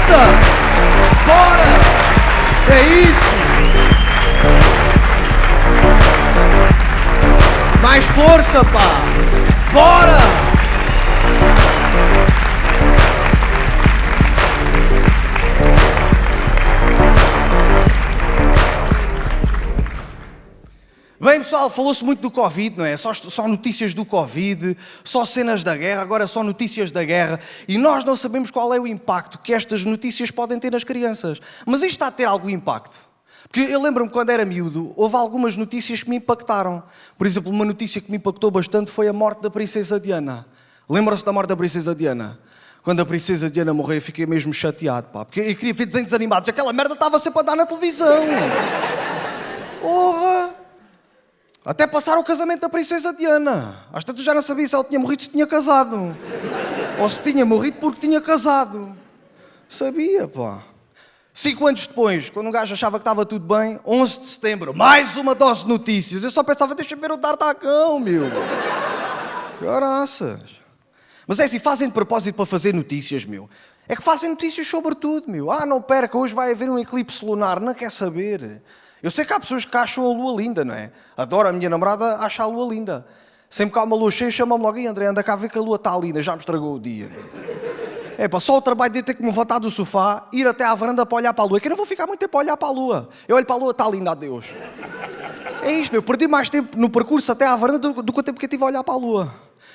força! Bora! É isso! Mais força, pá! Bora! Bem, pessoal, falou-se muito do Covid, não é? Só notícias do Covid, só cenas da guerra, agora só notícias da guerra. E nós não sabemos qual é o impacto que estas notícias podem ter nas crianças. Mas isto está a ter algum impacto. Porque eu lembro-me, quando era miúdo, houve algumas notícias que me impactaram. Por exemplo, uma notícia que me impactou bastante foi a morte da Princesa Diana. Lembram-se da morte da Princesa Diana? Quando a Princesa Diana morreu, eu fiquei mesmo chateado, pá. Porque eu queria ver desenhos animados. Aquela merda estava sempre a dar na televisão. Porra! Até passaram o casamento da Princesa Diana. Às tantas já não sabia se ela tinha morrido, se tinha casado. Ou se tinha morrido porque tinha casado. Sabia, pá. 5 anos depois, quando um gajo achava que estava tudo bem, 11 de setembro, mais uma dose de notícias. Eu só pensava, deixa-me ver o D'Artagnan, meu. Caraças. Mas é assim, fazem de propósito para fazer notícias, meu. É que fazem notícias sobre tudo, meu. Ah, não perca, hoje vai haver um eclipse lunar. Não quer saber. Eu sei que há pessoas que acham a lua linda, não é? Adoro, a minha namorada acha a lua linda. Sempre que há uma lua cheia, chama-me logo, e André, anda cá a ver que a lua está linda, já me estragou o dia. É pá, só o trabalho de ter que me levantar do sofá, ir até à varanda para olhar para a lua. É que eu não vou ficar muito tempo a olhar para a lua. Eu olho para a lua, está linda, adeus. É isto, meu, perdi mais tempo no percurso até à varanda do que o tempo que eu tive a olhar para a lua.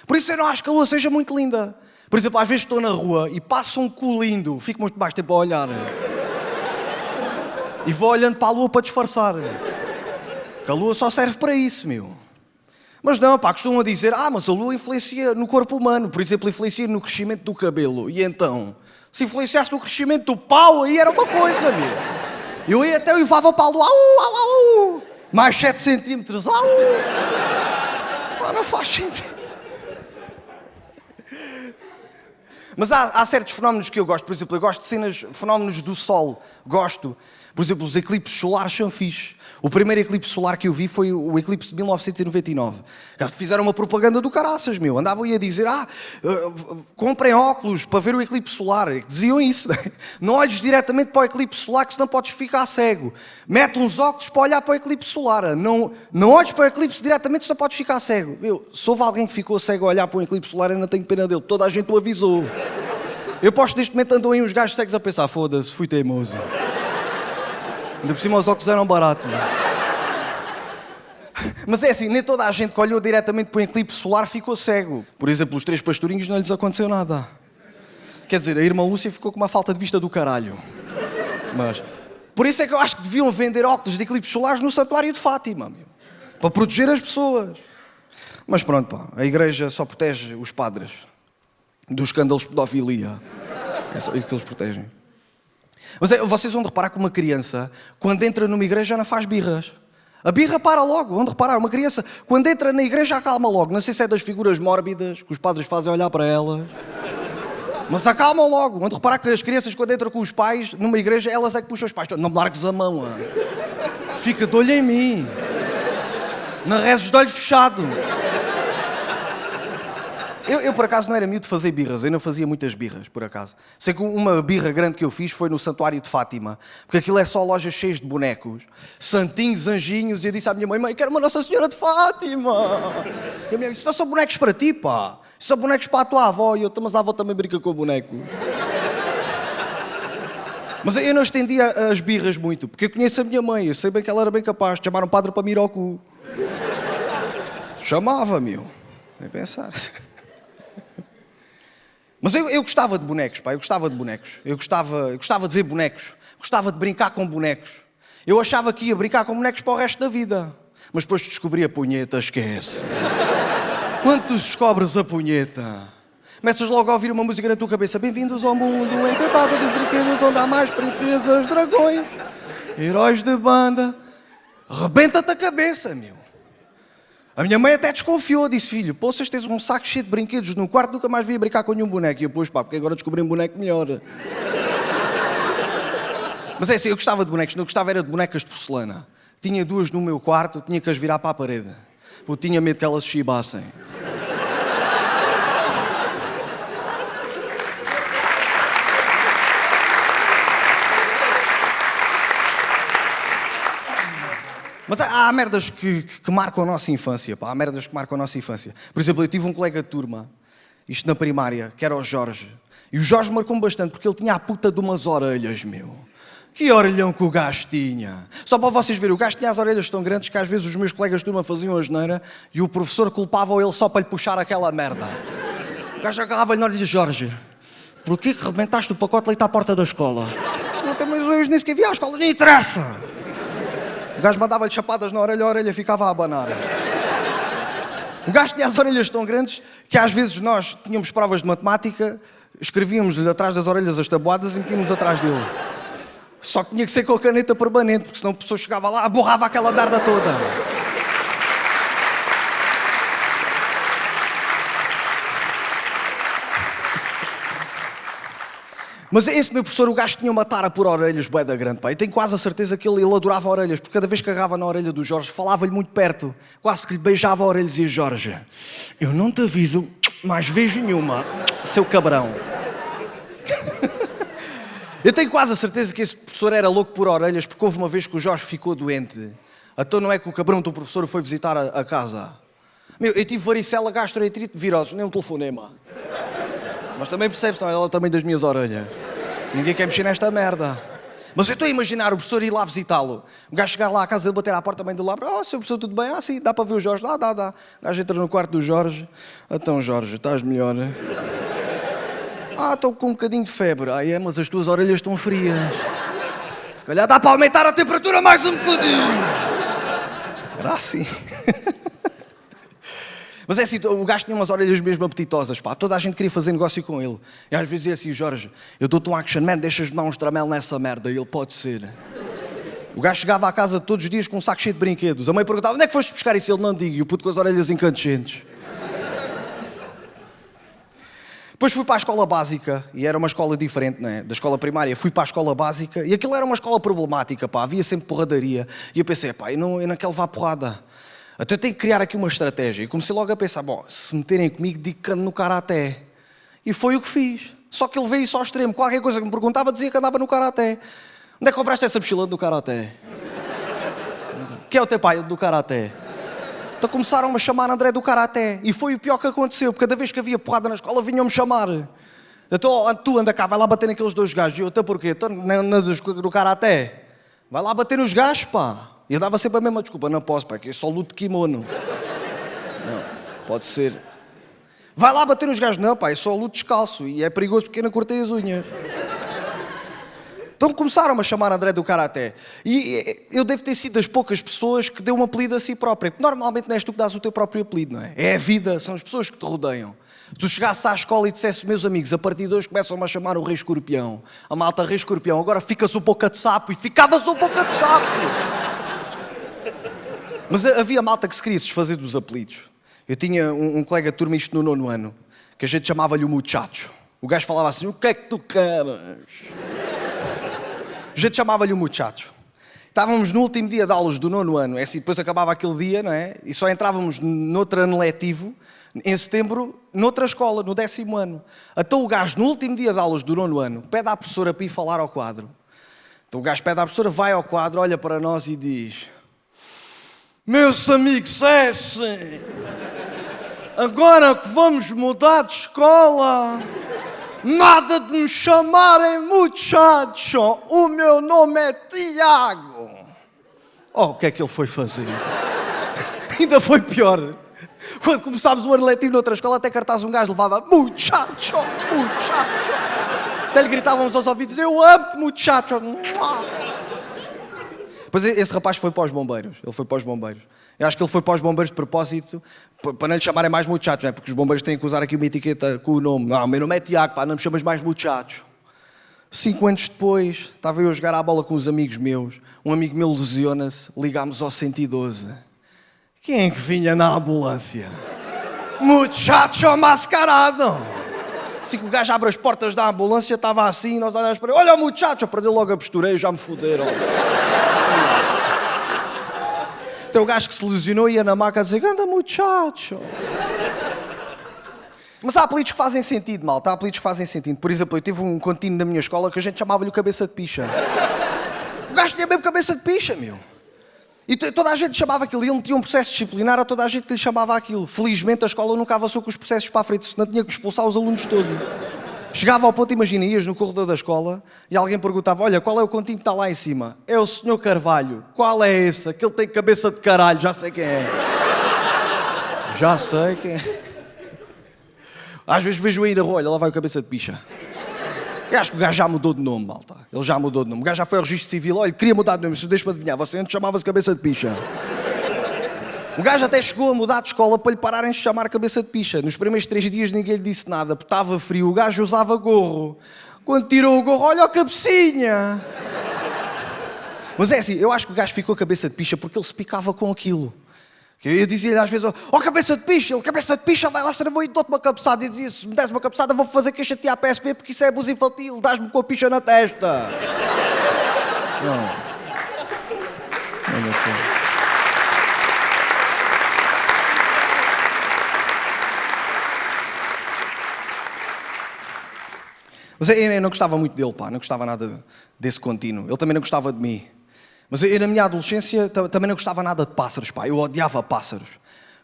Por isso eu não acho que a lua seja muito linda. Por exemplo, às vezes estou na rua e passa um cu lindo, fico muito mais tempo a olhar. E vou olhando para a lua para disfarçar. Que a lua só serve para isso, meu. Mas não, pá, costumam dizer, mas a lua influencia no corpo humano. Por exemplo, influencia no crescimento do cabelo. E então, se influenciasse no crescimento do pau, aí era uma coisa, meu. Eu ia até levava para a lua, mais 7 centímetros, não faz sentido. Mas há certos fenómenos que eu gosto. Por exemplo, eu gosto de fenómenos do Sol. Gosto. Por exemplo, os eclipses solares são fixe. O primeiro eclipse solar que eu vi foi o eclipse de 1999. Fizeram uma propaganda do caraças, meu. Andavam a dizer, comprem óculos para ver o eclipse solar. Diziam isso, né? Não olhes diretamente para o eclipse solar, que senão podes ficar cego. Mete uns óculos para olhar para o eclipse solar. Não olhes para o eclipse diretamente, senão podes ficar cego. Meu, se houve alguém que ficou cego a olhar para um eclipse solar, eu não tenho pena dele. Toda a gente o avisou. Eu posto neste momento, andam aí uns gajos cegos a pensar, foda-se, fui teimoso. Ainda por cima os óculos eram baratos. Mas é assim, nem toda a gente que olhou diretamente para o eclipse solar ficou cego. Por exemplo, os 3 pastorinhos não lhes aconteceu nada. Quer dizer, a irmã Lúcia ficou com uma falta de vista do caralho. Mas, por isso é que eu acho que deviam vender óculos de eclipses solares no Santuário de Fátima, meu. Para proteger as pessoas. Mas pronto, pá, a igreja só protege os padres dos escândalos de pedofilia. É só isso que eles protegem. Mas vocês vão reparar que uma criança, quando entra numa igreja, não faz birras. A birra para logo. Vão reparar, uma criança, quando entra na igreja, acalma logo. Não sei se é das figuras mórbidas que os padres fazem olhar para elas. Mas acalmam logo. Vão reparar que as crianças, quando entram com os pais numa igreja, elas é que puxam os pais. Não me largues a mão. Fica de olho em mim. Não rezes de olho fechado. Eu, por acaso, não era miúdo de fazer birras. Eu não fazia muitas birras, por acaso. Sei que uma birra grande que eu fiz foi no Santuário de Fátima. Porque aquilo é só lojas cheias de bonecos. Santinhos, anjinhos. E eu disse à minha mãe, mãe, quero uma Nossa Senhora de Fátima. E a minha mãe disse, não são bonecos para ti, pá. São bonecos para a tua avó. E eu, mas a avó também brinca com bonecos. Mas eu não estendia as birras muito. Porque eu conheço a minha mãe. Eu sei bem que ela era bem capaz de chamar um padre para me ir ao cu. Chamava, meu. Nem pensar. Mas eu gostava de bonecos, pá, eu gostava de bonecos. Eu gostava de ver bonecos. Gostava de brincar com bonecos. Eu achava que ia brincar com bonecos para o resto da vida. Mas depois descobri a punheta, esquece. Quando tu descobres a punheta, começas logo a ouvir uma música na tua cabeça. Bem-vindos ao mundo encantado dos brinquedos, onde há mais princesas, dragões, heróis de banda. Rebenta-te a cabeça, meu. A minha mãe até desconfiou, disse, filho, poças, tens um saco cheio de brinquedos no quarto, nunca mais vi brincar com nenhum boneco. E eu, pois pá, porque agora descobri um boneco melhor. Mas é assim, eu gostava de bonecos, não gostava era de bonecas de porcelana. Tinha 2 no meu quarto, tinha que as virar para a parede. Porque tinha medo que elas se chibassem. Mas há merdas que marcam a nossa infância, pá. Há merdas que marcam a nossa infância. Por exemplo, eu tive um colega de turma, isto na primária, que era o Jorge. E o Jorge marcou-me bastante, porque ele tinha a puta de umas orelhas, meu. Que orelhão que o gajo tinha. Só para vocês verem, o gajo tinha as orelhas tão grandes que às vezes os meus colegas de turma faziam a asneira e o professor culpava ele só para lhe puxar aquela merda. O gajo agarrava-lhe na orelha e dizia: Jorge, porquê que rebentaste o pacote de leite à porta da escola? Não tem mais hoje, nem sequer vi à escola, nem interessa. O gajo mandava-lhe chapadas na orelha, a orelha ficava a abanar. O gajo tinha as orelhas tão grandes que às vezes nós tínhamos provas de matemática, escrevíamos-lhe atrás das orelhas as tabuadas e metíamos atrás dele. Só que tinha que ser com a caneta permanente, porque senão a pessoa chegava lá, borrava aquela merda toda. Mas esse meu professor, o gajo tinha uma tara por orelhas, bué da grande, pá. Eu tenho quase a certeza que ele adorava orelhas, porque cada vez que agarrava na orelha do Jorge, falava-lhe muito perto. Quase que lhe beijava a orelha e dizia: Jorge, eu não te aviso mais vez nenhuma, seu cabrão. Eu tenho quase a certeza que esse professor era louco por orelhas, porque houve uma vez que o Jorge ficou doente. Então não é que o cabrão do professor foi visitar a casa. Meu, eu tive varicela, gastroenterite, viroses, nem um telefonema. Mas também percebes, não, ela também das minhas orelhas. Ninguém quer mexer nesta merda. Mas eu estou a imaginar o professor ir lá visitá-lo. O gajo chegar lá à casa dele, bater à porta também do lado. Oh, seu professor, tudo bem? Ah, sim, dá para ver o Jorge? Dá. O gajo entra no quarto do Jorge. Então, Jorge, estás melhor? Ah, estou com um bocadinho de febre. Ah, é, mas as tuas orelhas estão frias. Se calhar dá para aumentar a temperatura mais um bocadinho. Era assim. Mas é assim, o gajo tinha umas orelhas mesmo apetitosas, pá. Toda a gente queria fazer negócio com ele. E às vezes dizia assim: Jorge, eu dou-te um action man, deixas-me dar uns tramel nessa merda. E ele: pode ser. O gajo chegava à casa todos os dias com um saco cheio de brinquedos. A mãe perguntava: onde é que foste buscar isso? Ele: não digo. E o puto com as orelhas incandescentes. Depois fui para a escola básica, e era uma escola diferente, não é? Da escola primária, fui para a escola básica, e aquilo era uma escola problemática, pá. Havia sempre porradaria. E eu pensei: pá, eu não quero levar porrada. Então eu tenho que criar aqui uma estratégia. E comecei logo a pensar: bom, se meterem comigo, digo que ando no karaté. E foi o que fiz. Só que ele veio isso ao extremo. Qualquer coisa que me perguntava, dizia que andava no karaté. Onde é que compraste essa mochila do karaté? Que é o teu pai do karaté? Então começaram-me a chamar André do karaté. E foi o pior que aconteceu, porque cada vez que havia porrada na escola, vinham-me chamar. Então, tu anda cá, vai lá bater naqueles dois gajos. E eu: até porquê? Estou do karaté. Vai lá bater nos gajos, pá. E eu dava sempre a mesma desculpa: não posso, pá, que eu só luto de kimono. Não, pode ser. Vai lá bater nos gajos. Não, pá, eu só luto descalço e é perigoso porque eu não cortei as unhas. Então começaram-me a chamar André do karaté. E eu devo ter sido das poucas pessoas que deu um apelido a si própria. Porque normalmente não és tu que dás o teu próprio apelido, não é? É a vida, são as pessoas que te rodeiam. Se tu chegasses à escola e dissesse: meus amigos, a partir de hoje começam-me a chamar o Rei Escorpião. A malta Rei Escorpião, agora ficas um pouco de sapo. E ficavas um pouco de sapo. Mas havia malta que se queria desfazer dos apelidos. Eu tinha um colega de turma, isto no 9º ano, que a gente chamava-lhe o muchacho. O gajo falava assim: o que é que tu queres? A gente chamava-lhe o muchacho. Estávamos no último dia de aulas do 9º ano, é assim, depois acabava aquele dia, não é? E só entrávamos noutro ano letivo, em setembro, noutra escola, no 10º ano. Então o gajo, no último dia de aulas do 9º ano, pede à professora para ir falar ao quadro. Então o gajo pede à professora, vai ao quadro, olha para nós e diz: meus amigos, é assim. Agora que vamos mudar de escola, nada de me chamarem muchacho. O meu nome é Tiago. Oh, o que é que ele foi fazer? Ainda foi pior. Quando começámos o ano letivo noutra escola, até cartaz um gajo levava: muchacho. Até lhe gritávamos aos ouvidos: eu amo-te, muchacho. Depois esse rapaz foi para os bombeiros. Ele foi para os bombeiros. Eu acho que ele foi para os bombeiros de propósito, para não lhe chamarem mais muchacho, não é? Porque os bombeiros têm que usar aqui uma etiqueta com o nome. Não, o meu nome é Tiago, pá, não me chamas mais muchacho. 5 anos depois, estava eu a jogar à bola com os amigos meus. Um amigo meu lesiona-se, ligámos ao 112. Quem é que vinha na ambulância? Muchacho mascarado! Assim que o gajo abre as portas da ambulância, estava assim, nós olhamos para ele: olha o muchacho, perdeu logo a postura e já me foderam. Tem o gajo que se lesionou e ia na maca a dizer: anda muchacho. Mas há apelidos que fazem sentido, malta. Há apelidos que fazem sentido. Por exemplo, eu tive um contínuo na minha escola que a gente chamava-lhe o cabeça de picha. O gajo tinha mesmo cabeça de picha, meu. E toda a gente chamava aquilo, ele metia um processo disciplinar a toda a gente que lhe chamava aquilo. Felizmente a escola nunca avançou com os processos para a frente, senão tinha que expulsar os alunos todos. Chegava ao ponto, imagina, ias no corredor da escola e alguém perguntava, olha, qual é o continho que está lá em cima? É o Sr. Carvalho. Qual é esse? Aquele tem cabeça de caralho, já sei quem é. Já sei quem é. Às vezes vejo aí na rua, olha, lá vai o cabeça de picha. Eu acho que o gajo já mudou de nome, malta. Ele já mudou de nome. O gajo já foi ao registro civil, olha, queria mudar de nome, se deixa-me adivinhar, você antes chamava-se cabeça de picha. O gajo até chegou a mudar de escola para lhe pararem de chamar cabeça de picha. Nos primeiros 3 dias ninguém lhe disse nada, porque estava frio, o gajo usava gorro. Quando tirou o gorro, olha a cabecinha. Mas é assim, eu acho que o gajo ficou cabeça de picha porque ele se picava com aquilo. Eu dizia-lhe às vezes, cabeça de picha, ele, cabeça de picha, vai lá, se não vou e dou-te uma cabeçada. E dizia, se me des uma cabeçada vou fazer queixa-te à PSP porque isso é abuso infantil, dás-me com a picha na testa. Não. Mas eu não gostava muito dele, pá, não gostava nada desse contínuo. Ele também não gostava de mim. Mas eu na minha adolescência também não gostava nada de pássaros, pá. Eu odiava pássaros.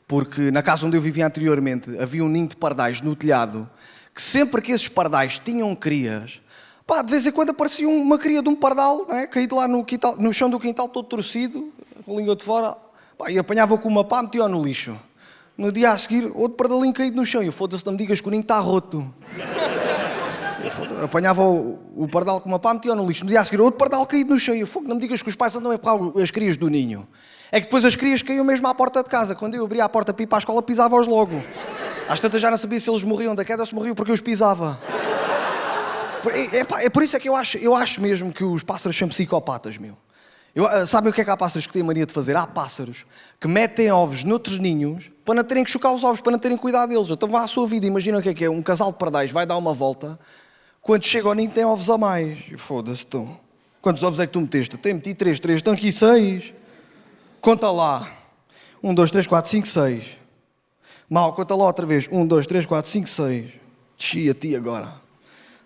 Porque na casa onde eu vivia anteriormente havia um ninho de pardais no telhado que sempre que esses pardais tinham crias, pá, de vez em quando aparecia uma cria de um pardal, né, caído lá no, quintal, no chão do quintal todo torcido, com a língua de fora, pá, e apanhava com uma pá, metia-o no lixo. No dia a seguir, outro pardalinho caído no chão. E eu, foda-se, não me digas que o ninho está roto. Apanhava o pardal com uma pá, metia-o no lixo. No dia a seguir, outro pardal caído no chão. E eu, não me digas que os pais andam a empurrar as crias do ninho. É que depois as crias caíam mesmo à porta de casa. Quando eu abria a porta para ir para a escola, pisava-os logo. Às tantas já não sabia se eles morriam da queda ou se morriam porque eu os pisava. É por isso é que eu acho mesmo que os pássaros são psicopatas, meu. Sabem o que é que há pássaros que têm mania de fazer? Há pássaros que metem ovos noutros ninhos para não terem que chocar os ovos, para não terem cuidado deles. Então vá à sua vida, imagina o que é. Um casal de pardais vai dar uma volta, quando chega ao ninho tem ovos a mais. Foda-se, então. Quantos ovos é que tu meteste? Eu meti 3, estão aqui 6. Conta lá. 1, 2, 3, 4, 5, 6. Mal, conta lá outra vez. 1, 2, 3, 4, 5, 6. Chia, ti agora.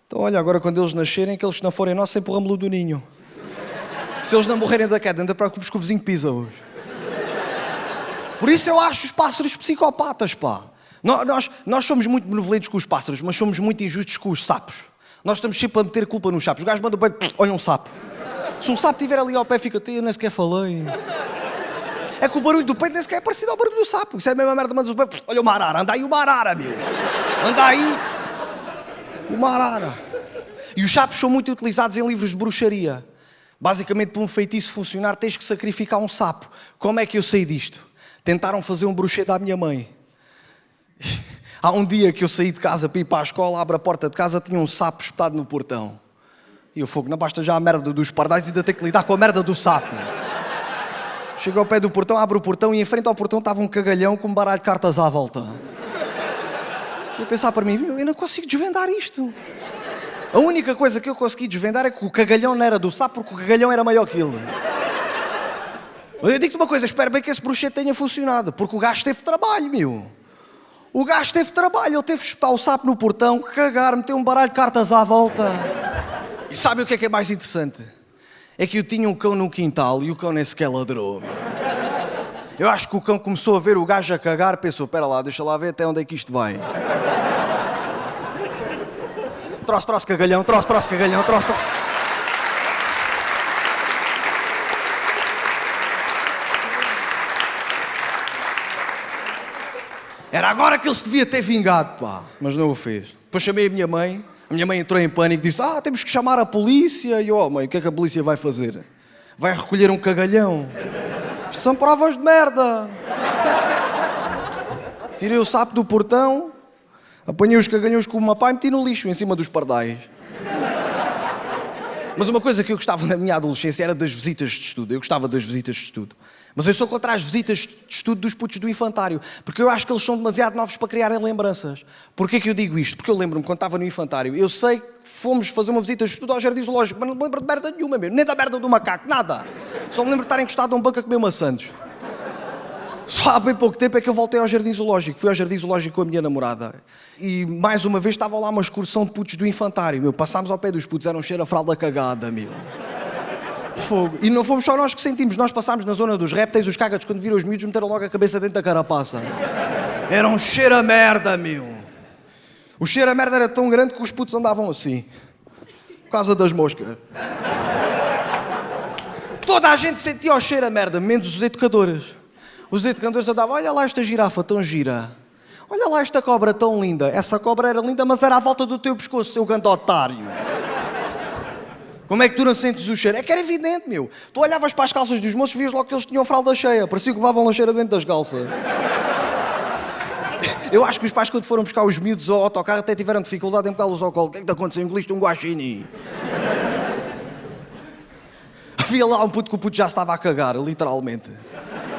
Então olha, agora quando eles nascerem, que eles se não forem nossos, empurramos-lo do ninho. Se eles não morrerem da queda, não te preocupes que o vizinho pisa-os. Por isso eu acho os pássaros psicopatas, pá. Nós somos muito benevolentes com os pássaros, mas somos muito injustos com os sapos. Nós estamos sempre a meter culpa nos sapos. Os gajos mandam bem, olha um sapo. Se um sapo estiver ali ao pé, fica, eu nem sequer falei. É que o barulho do peito nem sequer é parecido ao barulho do sapo. Isso é a mesma merda, manda o peito, olha uma arara, anda aí uma arara, meu. Anda aí uma arara. E os sapos são muito utilizados em livros de bruxaria. Basicamente, para um feitiço funcionar, tens que sacrificar um sapo. Como é que eu sei disto? Tentaram fazer um bruxedo à minha mãe. Há um dia que eu saí de casa para ir para a escola, abro a porta de casa, tinha um sapo espetado no portão. E eu, fogo, não basta já a merda dos pardais e ainda tenho que lidar com a merda do sapo. Chego ao pé do portão, abro o portão e em frente ao portão estava um cagalhão com um baralho de cartas à volta. E eu pensava para mim, eu não consigo desvendar isto. A única coisa que eu consegui desvendar é que o cagalhão não era do sapo, porque o cagalhão era maior que ele. Eu digo-te uma coisa, espero bem que esse bruxedo tenha funcionado, porque o gajo teve trabalho, meu. O gajo teve trabalho, ele teve que espetar o sapo no portão, cagar, meter um baralho de cartas à volta. E sabe o que é mais interessante? É que eu tinha um cão no quintal e o cão nem sequer ladrou. Eu acho que o cão começou a ver o gajo a cagar, pensou, espera lá, deixa lá ver até onde é que isto vai. Troço, cagalhão, troço, cagalhão, troço. Era agora que ele se devia ter vingado, pá. Mas não o fez. Depois chamei a minha mãe entrou em pânico e disse, temos que chamar a polícia. E eu, mãe, o que é que a polícia vai fazer? Vai recolher um cagalhão. Isto são provas de merda. Tirei o sapo do portão, apanhei os cagalhões com uma pá e meti no lixo, em cima dos pardais. Mas uma coisa que eu gostava na minha adolescência era das visitas de estudo. Eu gostava das visitas de estudo. Mas eu sou contra as visitas de estudo dos putos do infantário, porque eu acho que eles são demasiado novos para criarem lembranças. Porquê que eu digo isto? Porque eu lembro-me, quando estava no infantário, eu sei que fomos fazer uma visita de estudo ao jardim zoológico, mas não me lembro de merda nenhuma mesmo, nem da merda do macaco, nada. Só me lembro de estar encostado a um banco a comer maçãs. Só há bem pouco tempo é que eu voltei ao jardim zoológico. Fui ao jardim zoológico com a minha namorada. E mais uma vez estava lá uma excursão de putos do infantário. Passámos ao pé dos putos, era um cheiro a fralda cagada, meu. Fogo. E não fomos só nós que sentimos. Nós passámos na zona dos répteis, os cagas, quando viram os miúdos, meteram logo a cabeça dentro da carapaça. Era um cheiro a merda, meu. O cheiro a merda era tão grande que os putos andavam assim. Por causa das moscas. Toda a gente sentia o cheiro a merda, menos os educadores. Os educadores andavam, olha lá esta girafa tão gira. Olha lá esta cobra tão linda. Essa cobra era linda, mas era à volta do teu pescoço, seu grande otário. Como é que tu não sentes o cheiro? É que era evidente, meu. Tu olhavas para as calças dos moços e vias logo que eles tinham fralda cheia. Parecia que levavam lancheira dentro das calças. Eu acho que os pais, quando foram buscar os miúdos ao autocarro, até tiveram dificuldade em pegá-los ao colo. O que é que te aconteceu? Engoliste um guaxini. Havia lá um puto que o puto já estava a cagar, literalmente.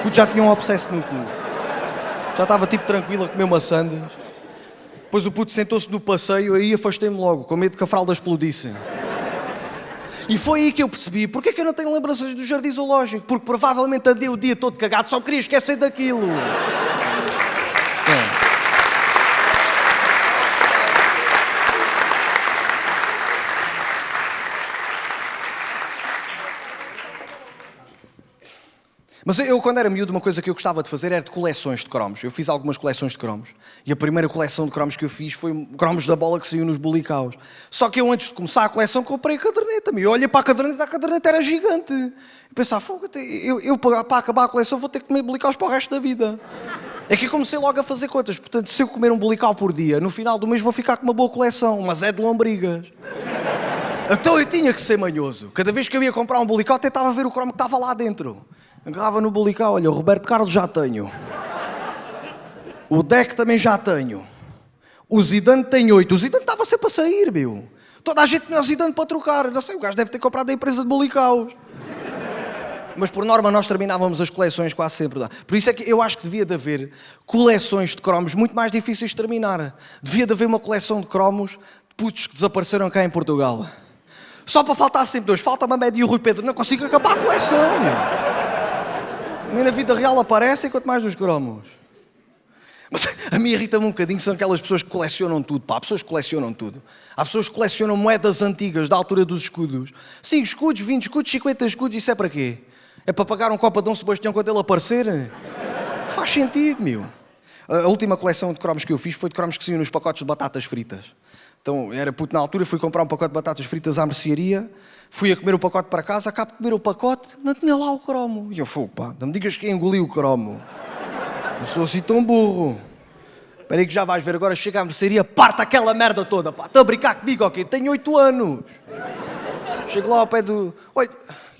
O puto já tinha um obsesso no cu. Já estava tipo tranquilo a comer maçãs. Depois o puto sentou-se no passeio, aí afastei-me logo, com medo que a fralda explodisse. E foi aí que eu percebi porque é que eu não tenho lembranças do jardim zoológico. Porque provavelmente andei o dia todo cagado, só queria esquecer daquilo. Mas eu, quando era miúdo, uma coisa que eu gostava de fazer era de coleções de cromos. Eu fiz algumas coleções de cromos. E a primeira coleção de cromos que eu fiz foi cromos da bola que saiu nos bolicaus. Só que eu, antes de começar a coleção, comprei a caderneta. Eu olhei para a caderneta era gigante. Eu pensava, fogo, eu para acabar a coleção vou ter que comer bolicaus para o resto da vida. É que eu comecei logo a fazer contas. Portanto, se eu comer um bolical por dia, no final do mês vou ficar com uma boa coleção. Mas é de lombrigas. Então eu tinha que ser manhoso. Cada vez que eu ia comprar um bolical, tentava ver o cromo que estava lá dentro. Agarrava no bolical, olha, o Roberto Carlos já tenho. O Deck também já tenho. O Zidane tem 8. O Zidane estava sempre a sair, meu. Toda a gente tinha o Zidane para trocar. Não sei, o gajo deve ter comprado a empresa de bolicaus. Mas por norma nós terminávamos as coleções quase sempre lá. Por isso é que eu acho que devia de haver coleções de cromos muito mais difíceis de terminar. Devia de haver uma coleção de cromos de putos que desapareceram cá em Portugal. Só para faltar sempre dois. Falta-me a Média e o Rui Pedro. Não consigo acabar a coleção, meu. Nem na vida real aparecem, quanto mais nos cromos. Mas a mim irrita-me um bocadinho, são aquelas pessoas que colecionam tudo, pá. Há pessoas que colecionam tudo. Há pessoas que colecionam moedas antigas, da altura dos escudos. 5 escudos, 20 escudos, 50 escudos, isso é para quê? É para pagar um copo a Dom Sebastião quando ele aparecer? Faz sentido, meu. A última coleção de cromos que eu fiz foi de cromos que saíam nos pacotes de batatas fritas. Então, era puto na altura, fui comprar um pacote de batatas fritas à mercearia, fui a comer o pacote para casa, acabo de comer o pacote, não tinha lá o cromo. E eu fui, pá, não me digas que engoli o cromo. Não sou assim tão burro. Espera aí que já vais ver, agora chega à mercearia, parte aquela merda toda, pá. Estão a brincar comigo, ok? Tenho 8 anos. Chego lá ao pé do... Olha,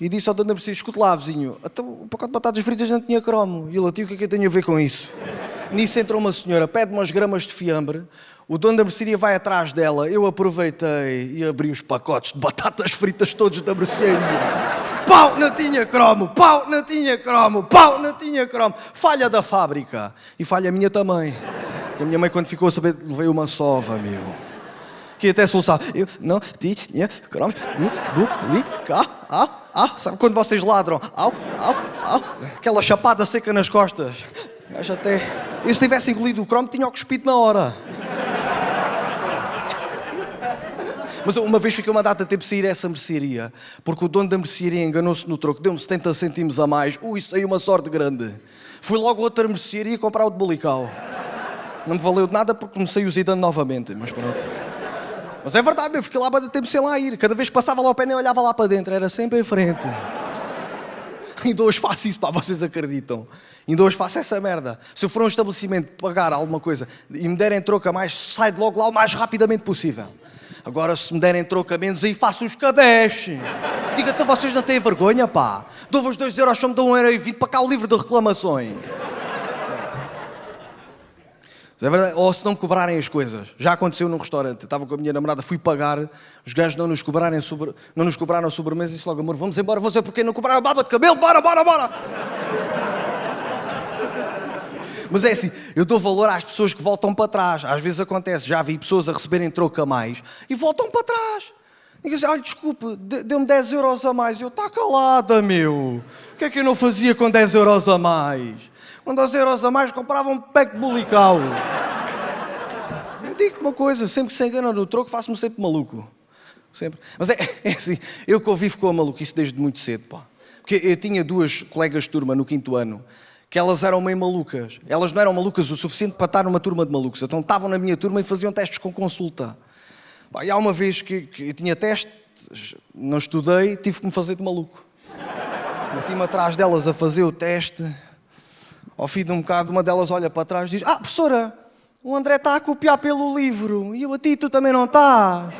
e disse ao dono da mercearia, escute lá, vizinho, então, o pacote de batatas fritas não tinha cromo. E ele, tio, o que é que eu tenho a ver com isso? Nisso entrou uma senhora, pede umas gramas de fiambre, o dono da mercearia vai atrás dela, eu aproveitei e abri os pacotes de batatas fritas todos da mercearia. Pau, não tinha cromo, pau, não tinha cromo, pau, não tinha cromo. Falha da fábrica. E falha a minha também. Porque a minha mãe, quando ficou a saber, levei uma sova, meu. Que até soluçava. Eu não tinha cromo, sabe quando vocês ladram? Au, au, au. Aquela chapada seca nas costas. Até... Eu, se tivesse engolido o cromo, tinha o cuspido na hora. Mas uma vez fiquei uma data de tempo de sair a essa mercearia, porque o dono da mercearia enganou-se no troco, deu-me 70 cêntimos a mais. Isso aí uma sorte grande. Fui logo a outra mercearia comprar o de bolical. Não me valeu de nada porque comecei o Zidane novamente, mas pronto. Mas é verdade, eu fiquei lá para tempo sem lá ir. Cada vez que passava lá ao pé nem olhava lá para dentro, era sempre em frente. Ainda hoje faço isso, pá, vocês acreditam? Ainda hoje faço essa merda. Se eu for a um estabelecimento pagar alguma coisa e me derem troco a mais, saio logo lá o mais rapidamente possível. Agora, se me derem troco a menos, aí faço uns cabeches. Diga, então vocês não têm vergonha, pá? Dou-vos 2 euros, só me dão 1,20 € para cá o livro de reclamações. É verdade. Ou se não me cobrarem as coisas. Já aconteceu num restaurante. Eu estava com a minha namorada, fui pagar, os gajos não nos cobraram a sobremesa e disse logo, amor, vamos embora, vou dizer porque não cobraram a baba de cabelo, bora, bora, bora! Mas é assim, eu dou valor às pessoas que voltam para trás. Às vezes acontece, já vi pessoas a receberem troco a mais e voltam para trás. E dizem, olha, desculpe, deu-me 10 euros a mais. Eu, está calada, meu. O que é que eu não fazia com 10 euros a mais? Com 10 euros a mais comprava um pack de bolical. Eu digo-te uma coisa, sempre que se engana no troco, faço-me sempre maluco. Sempre. Mas é assim, eu convivo com a maluquice desde muito cedo, pá. Porque eu tinha duas colegas de turma no 5º ano que elas eram meio malucas. Elas não eram malucas o suficiente para estar numa turma de malucos. Então estavam na minha turma e faziam testes com consulta. Pá, e há uma vez que eu tinha testes, não estudei, tive que me fazer de maluco. Meti-me atrás delas a fazer o teste. Ao fim de um bocado, uma delas olha para trás e diz: "Ah, professora, o André está a copiar pelo livro. E eu a ti, tu também não estás."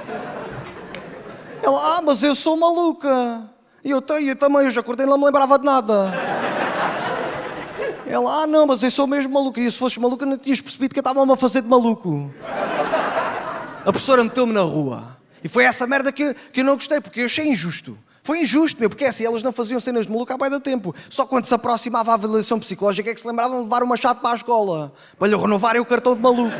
Ela: "Ah, mas eu sou maluca." E eu também, eu já acordei e não me lembrava de nada. Ela: "Ah, não, mas eu sou mesmo maluca." E se fosses maluca não tinhas percebido que eu estava-me a fazer de maluco. A professora meteu-me na rua. E foi essa merda que eu não gostei, porque eu achei injusto. Foi injusto, meu, porque assim, elas não faziam cenas de maluco há bem da tempo. Só quando se aproximava a avaliação psicológica é que se lembravam de levar o machado para a escola, para lhe renovarem o cartão de maluco.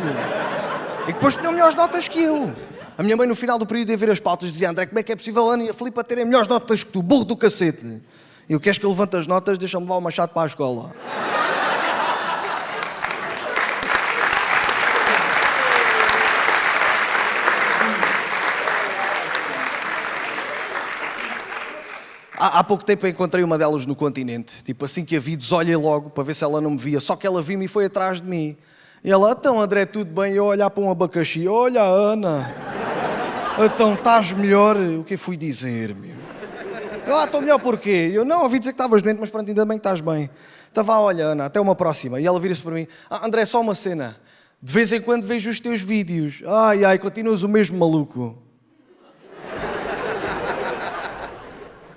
E depois tinham melhores notas que eu. A minha mãe, no final do período, ia ver as pautas, dizia: "André, como é que é possível a Ana e a Filipa terem melhores notas que tu, burro do cacete?" E eu: "Queres que eu levante as notas? Deixa-me levar o machado para a escola." Há pouco tempo encontrei uma delas no Continente. Tipo, assim que a vi, desolhei logo para ver se ela não me via. Só que ela viu-me e foi atrás de mim. E ela: "Então, André, tudo bem?" Eu olhar para um abacaxi: "Olha, Ana. Então, estás melhor?" O que eu fui dizer, meu? "Ah, estou melhor porquê?" Eu: "Não, ouvi dizer que estavas doente, mas pronto, ainda bem que estás bem." Então vá, olha, Ana, até uma próxima. E ela vira-se para mim: "Ah, André, só uma cena. De vez em quando vejo os teus vídeos. Ai, ai, continuas o mesmo maluco."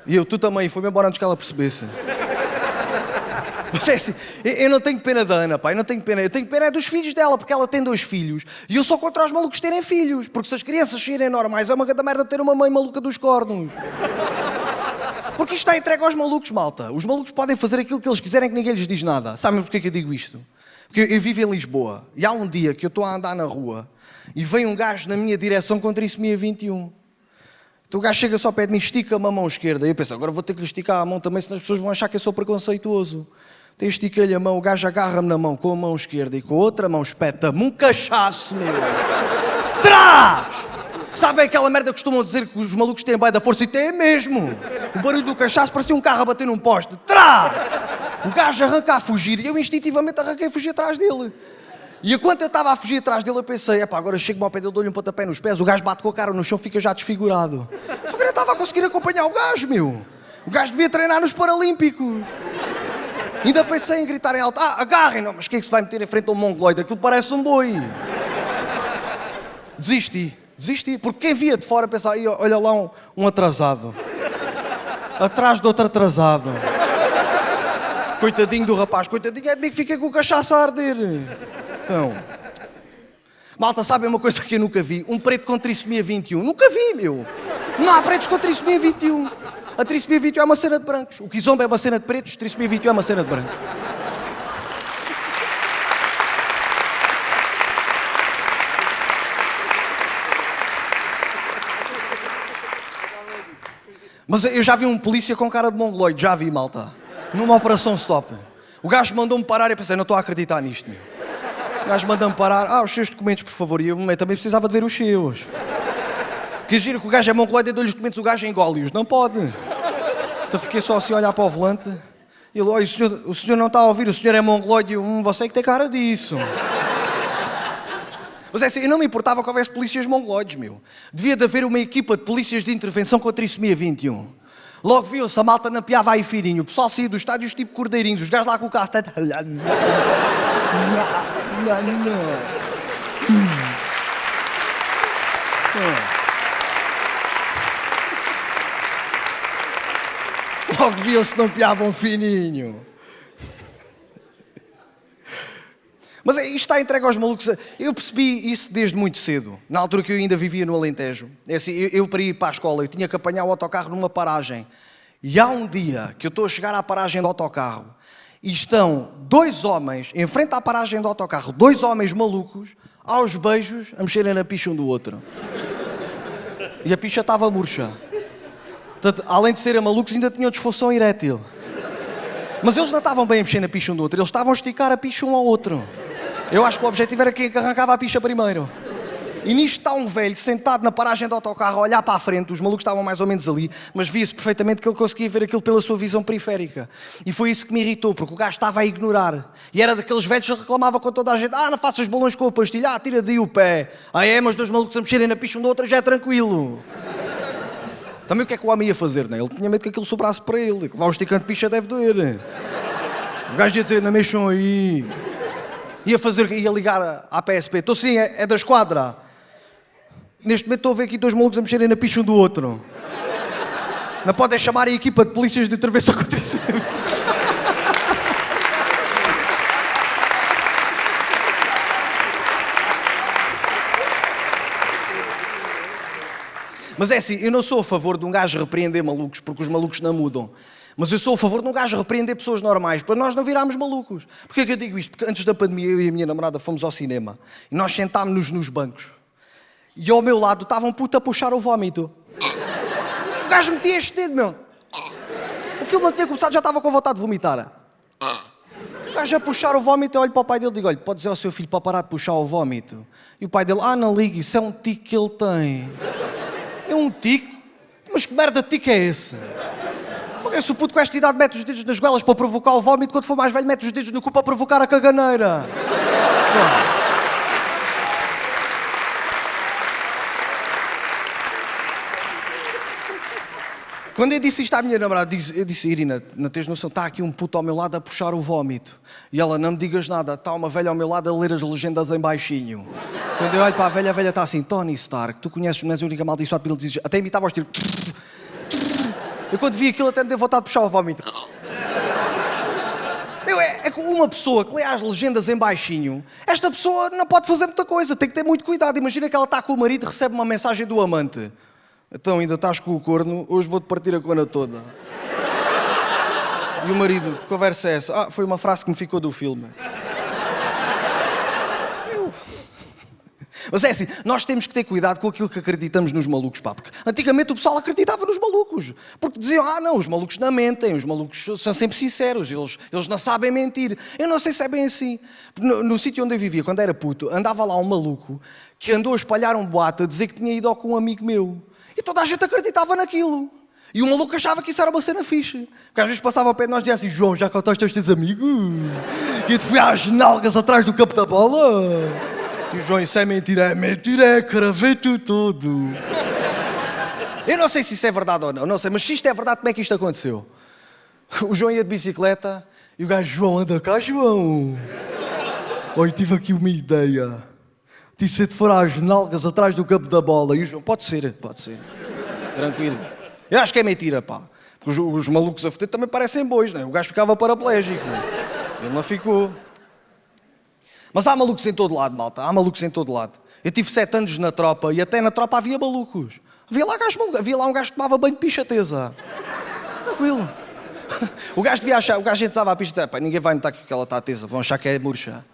E eu: "Tu também." Foi-me embora antes que ela percebesse. Mas é assim, eu não tenho pena da Ana, pá, eu não tenho pena. Eu tenho pena é dos filhos dela, porque ela tem 2 filhos. E eu sou contra os malucos terem filhos. Porque se as crianças saírem normais, é uma grande merda ter uma mãe maluca dos cornos. Porque isto está entregue aos malucos, malta. Os malucos podem fazer aquilo que eles quiserem, que ninguém lhes diz nada. Sabem porquê que eu digo isto? Porque eu vivo em Lisboa. E há um dia que eu estou a andar na rua e vem um gajo na minha direção com trissomia 21. Então o gajo chega só ao pé de mim, estica-me a mão esquerda. E eu penso: agora vou ter que lhe esticar a mão também, senão as pessoas vão achar que eu sou preconceituoso. Então estica-lhe a mão, o gajo agarra-me na mão com a mão esquerda e com a outra mão espeta-me um cachaço, meu. Trás! Sabem aquela merda que costumam dizer que os malucos têm bem da força? E têm mesmo. O barulho do cachaço parecia um carro a bater num poste. Trás! O gajo arranca a fugir e eu instintivamente arranquei a fugir atrás dele. E enquanto eu estava a fugir atrás dele, eu pensei: "Epá, agora chego-me ao pé dele, dou-lhe um pontapé nos pés." O gajo bate com a cara no chão, fica já desfigurado. Só que eu não estava a conseguir acompanhar o gajo, meu. O gajo devia treinar nos Paralímpicos. Ainda pensei em gritar em alto: "Ah, agarrem!" Não, mas quem é que se vai meter em frente a um mongoloide? Aquilo parece um boi. Desisti, porque quem via de fora pensava: "Olha lá um atrasado. Atrás de outro atrasado. Coitadinho do rapaz, coitadinho é de mim que fiquei com o cachaço a arder." Então, malta, sabem uma coisa que eu nunca vi? Um preto com trissomia 21. Nunca vi, meu. Não há pretos com trissomia 21. A trissomia 21 é uma cena de brancos. O Kizomba é uma cena de pretos, a trissomia 21 é uma cena de brancos. Mas eu já vi um polícia com cara de mongoloide, já vi, malta. Numa operação stop. O gajo mandou-me parar e eu pensei: não estou a acreditar nisto, meu. O gajo manda-me parar: "Os seus documentos, por favor." E eu também precisava de ver os seus. Porque giro que o gajo é mongoloide e dou-lhe os documentos, o gajo engole-os. Não pode. Então fiquei só assim a olhar para o volante. E ele: "Olha, o senhor não está a ouvir, o senhor é mongoloide." E eu: você é que tem cara disso." Mas é assim, eu não me importava que houvesse polícias mongoloides, meu. Devia de haver uma equipa de polícias de intervenção com a trissomia 21. Logo viu-se, a malta napeava aí fininho. O pessoal saía dos estádios tipo cordeirinhos. Os gajos lá com o carro. Logo viam-se, não piavam fininho. Mas isto está entregue aos malucos. Eu percebi isso desde muito cedo. Na altura que eu ainda vivia no Alentejo. É assim, eu para ir para a escola, eu tinha que apanhar o autocarro numa paragem. E há um dia que eu estou a chegar à paragem do autocarro e estão 2 homens em frente à paragem do autocarro, 2 homens malucos, aos beijos, a mexerem na picha um do outro. E a picha estava murcha. Portanto, além de serem malucos, ainda tinham disfunção erétil. Mas eles não estavam bem a mexer na picha um do outro, eles estavam a esticar a picha um ao outro. Eu acho que o objetivo era quem arrancava a picha primeiro. E nisto está um velho sentado na paragem do autocarro a olhar para a frente, os malucos estavam mais ou menos ali, mas via-se perfeitamente que ele conseguia ver aquilo pela sua visão periférica. E foi isso que me irritou, porque o gajo estava a ignorar. E era daqueles velhos que reclamava com toda a gente: não faças balões com a pastilha, tira daí o pé. Mas dois malucos a mexerem na picha um do outro já é tranquilo. Também o que é que o homem ia fazer, né? Ele tinha medo que aquilo sobrasse para ele. Lá um esticante de picha deve doer. O gajo ia dizer: não mexam aí. Ia ligar à PSP. Estou sim, é da esquadra. Neste momento estou a ver aqui dois malucos a mexerem na picha um do outro. Não podem chamar a equipa de polícias de intervenção contra isso. Mas é assim, eu não sou a favor de um gajo repreender malucos, porque os malucos não mudam. Mas eu sou a favor de um gajo repreender pessoas normais, para nós não virarmos malucos. Porquê que eu digo isto? Porque antes da pandemia, eu e a minha namorada fomos ao cinema. E nós sentámos-nos nos bancos. E ao meu lado estava um puto a puxar o vómito. O gajo metia este dedo, meu. O filme não tinha começado, já estava com vontade de vomitar. O gajo a puxar o vómito, eu olho para o pai dele e digo: olha, pode dizer ao seu filho para parar de puxar o vómito. E o pai dele: não ligue, isso é um tique que ele tem. É um tique? Mas que merda de tique é esse? Porque se o puto com esta idade mete os dedos nas goelas para provocar o vómito, quando for mais velho mete os dedos no cu para provocar a caganeira. Quando eu disse isto à minha namorada, eu disse: Irina, não tens noção, está aqui um puto ao meu lado a puxar o vómito. E ela: não me digas nada, está uma velha ao meu lado a ler as legendas em baixinho. Quando eu olho para a velha está assim: Tony Stark, tu conheces, não és a única maldiçoada para ele dizer. Até imitava aos tiros. Eu quando vi aquilo até me deu vontade de puxar o vómito. É que uma pessoa que lê as legendas em baixinho, esta pessoa não pode fazer muita coisa, tem que ter muito cuidado. Imagina que ela está com o marido e recebe uma mensagem do amante: então, ainda estás com o corno, hoje vou-te partir a cona toda. E o marido: que conversa é essa? Foi uma frase que me ficou do filme. Mas é assim, nós temos que ter cuidado com aquilo que acreditamos nos malucos, pá. Porque antigamente o pessoal acreditava nos malucos. Porque diziam: não, os malucos não mentem, os malucos são sempre sinceros, eles não sabem mentir. Eu não sei se é bem assim. No sítio onde eu vivia, quando era puto, andava lá um maluco que andou a espalhar um boato a dizer que tinha ido com um amigo meu. E toda a gente acreditava naquilo. E o maluco achava que isso era uma cena fixe. Porque às vezes passava ao pé de nós e dizia assim: João, já contaste aos teus amigos? E eu te fui às nalgas atrás do campo da bola? E o João: isso é mentira, cravei-te todo. Eu não sei se isso é verdade ou não sei, mas se isto é verdade, como é que isto aconteceu? O João ia de bicicleta e o gajo: João, anda cá, João. Olha, tive aqui uma ideia. Disse-te for às nalgas atrás do campo da bola. E o João: pode ser. Tranquilo. Eu acho que é mentira, pá. Porque os malucos a fuder também parecem bois, não é? O gajo ficava paraplégico, não é? Ele não ficou. Mas há malucos em todo lado, malta. Há malucos em todo lado. Eu tive 7 anos na tropa e até na tropa havia malucos. Havia lá um gajo que tomava banho de pichateza. Tranquilo. O gajo entrava à pista e dizia: pá, ninguém vai notar que ela está tesa, vão achar que é murcha.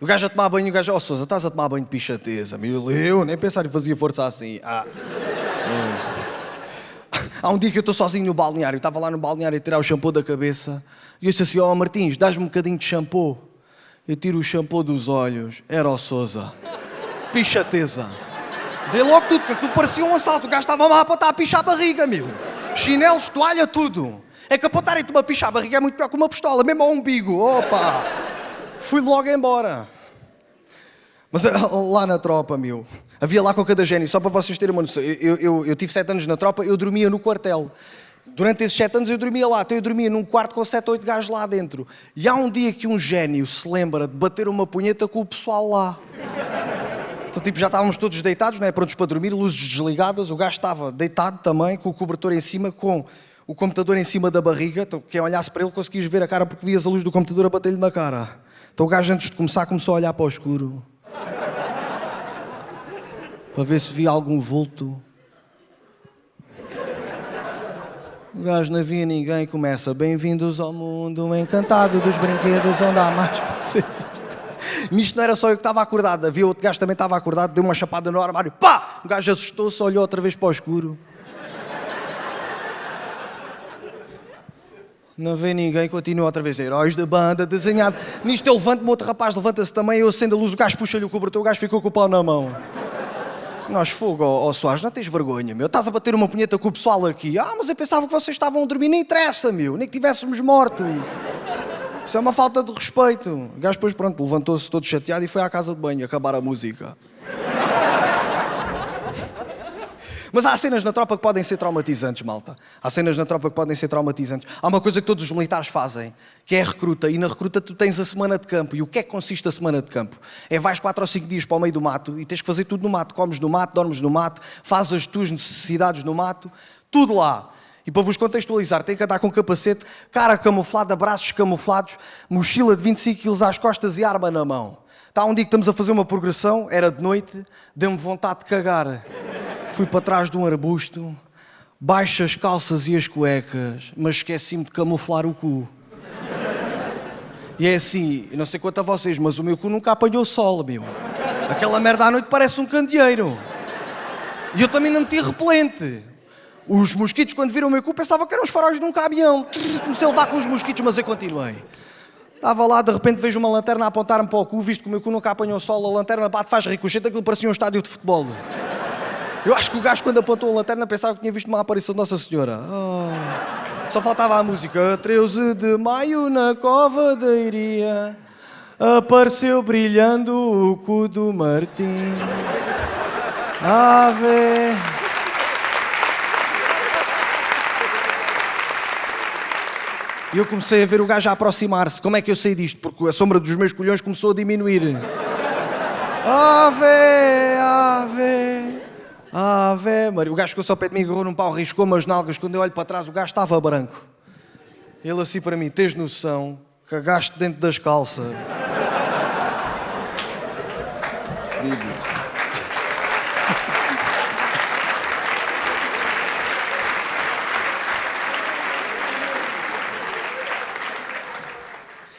O gajo a tomar banho, o gajo: Sousa, estás a tomar banho de pichateza. Eu nem pensar em fazer força assim. Há um dia que eu estou sozinho no balneário, estava lá no balneário a tirar o shampoo da cabeça e eu disse assim: Martins, dás-me um bocadinho de shampoo. Eu tiro o shampoo dos olhos, era o Sousa. Pichateza. Dei logo tudo, porque aquilo parecia um assalto. O gajo estava lá para estar a pichar a barriga, meu. Chinelos, toalha, tudo. É que apontarem-te uma picha à barriga é muito pior que uma pistola, mesmo ao umbigo. Opa! Fui logo embora. Mas lá na tropa, meu, havia lá com cada gênio, só para vocês terem uma noção. Eu tive 7 anos na tropa, eu dormia no quartel. Durante esses 7 anos eu dormia lá, então eu dormia num quarto com 7 ou 8 gajos lá dentro. E há um dia que um gênio se lembra de bater uma punheta com o pessoal lá. Então tipo, já estávamos todos deitados, não é? Prontos para dormir, luzes desligadas, o gajo estava deitado também, com o cobertor em cima, com o computador em cima da barriga. Então quem olhasse para ele conseguias ver a cara porque vias a luz do computador a bater-lhe na cara. Então o gajo antes de começar começou a olhar para o escuro. Para ver se via algum vulto. O gajo não via ninguém e começa: bem-vindos ao mundo encantado dos brinquedos onde há mais princesas. Nisto não era só eu que estava acordado, havia outro gajo que também estava acordado, deu uma chapada no armário, pá! O gajo assustou-se, olhou outra vez para o escuro. Não vê ninguém, continua outra vez: heróis da banda, desenhado. Nisto eu levanto-me, outro rapaz levanta-se também, eu acendo a luz, o gajo puxa-lhe o cobertor, o gajo ficou com o pau na mão. Nós, fogo, ó Soares, não tens vergonha, meu. Estás a bater uma punheta com o pessoal aqui. Ah, mas eu pensava que vocês estavam a dormir. Nem interessa, meu. Nem que tivéssemos mortos. Isso é uma falta de respeito. O gajo depois, pronto, levantou-se todo chateado e foi à casa de banho acabar a música. Mas há cenas na tropa que podem ser traumatizantes, malta. Há cenas na tropa que podem ser traumatizantes. Há uma coisa que todos os militares fazem, que é a recruta. E na recruta tu tens a semana de campo. E o que é que consiste a semana de campo? É vais 4 ou 5 dias para o meio do mato e tens que fazer tudo no mato. Comes no mato, dormes no mato, fazes as tuas necessidades no mato. Tudo lá. E para vos contextualizar, tem que andar com capacete, cara camuflada, braços camuflados, mochila de 25 kg às costas e arma na mão. Está um dia que estamos a fazer uma progressão, era de noite, deu-me vontade de cagar. Fui para trás de um arbusto, baixo as calças e as cuecas, mas esqueci-me de camuflar o cu. E é assim, não sei quanto a vocês, mas o meu cu nunca apanhou sol, meu. Aquela merda à noite parece um candeeiro. E eu também não meti repelente. Os mosquitos, quando viram o meu cu, pensavam que eram os faróis de um caminhão. Comecei a levar com os mosquitos, mas eu continuei. Estava lá, de repente vejo uma lanterna a apontar-me para o cu, visto que o meu cu nunca apanhou sol, a lanterna bate, faz ricochete, aquilo parecia um estádio de futebol. Eu acho que o gajo, quando apontou a lanterna, pensava que tinha visto uma aparição de Nossa Senhora. Oh. Só faltava a música. 13 de maio, na cova da Iria, apareceu brilhando o cu do Martim. Ave... E eu comecei a ver o gajo a aproximar-se. Como é que eu sei disto? Porque a sombra dos meus colhões começou a diminuir. Ave, ave, ave Maria. O gajo ficou só ao pé de mim, agarrou num pau, riscou-me as nalgas. Quando eu olho para trás, o gajo estava branco. Ele assim para mim, tens noção? Cagaste dentro das calças. Fedido.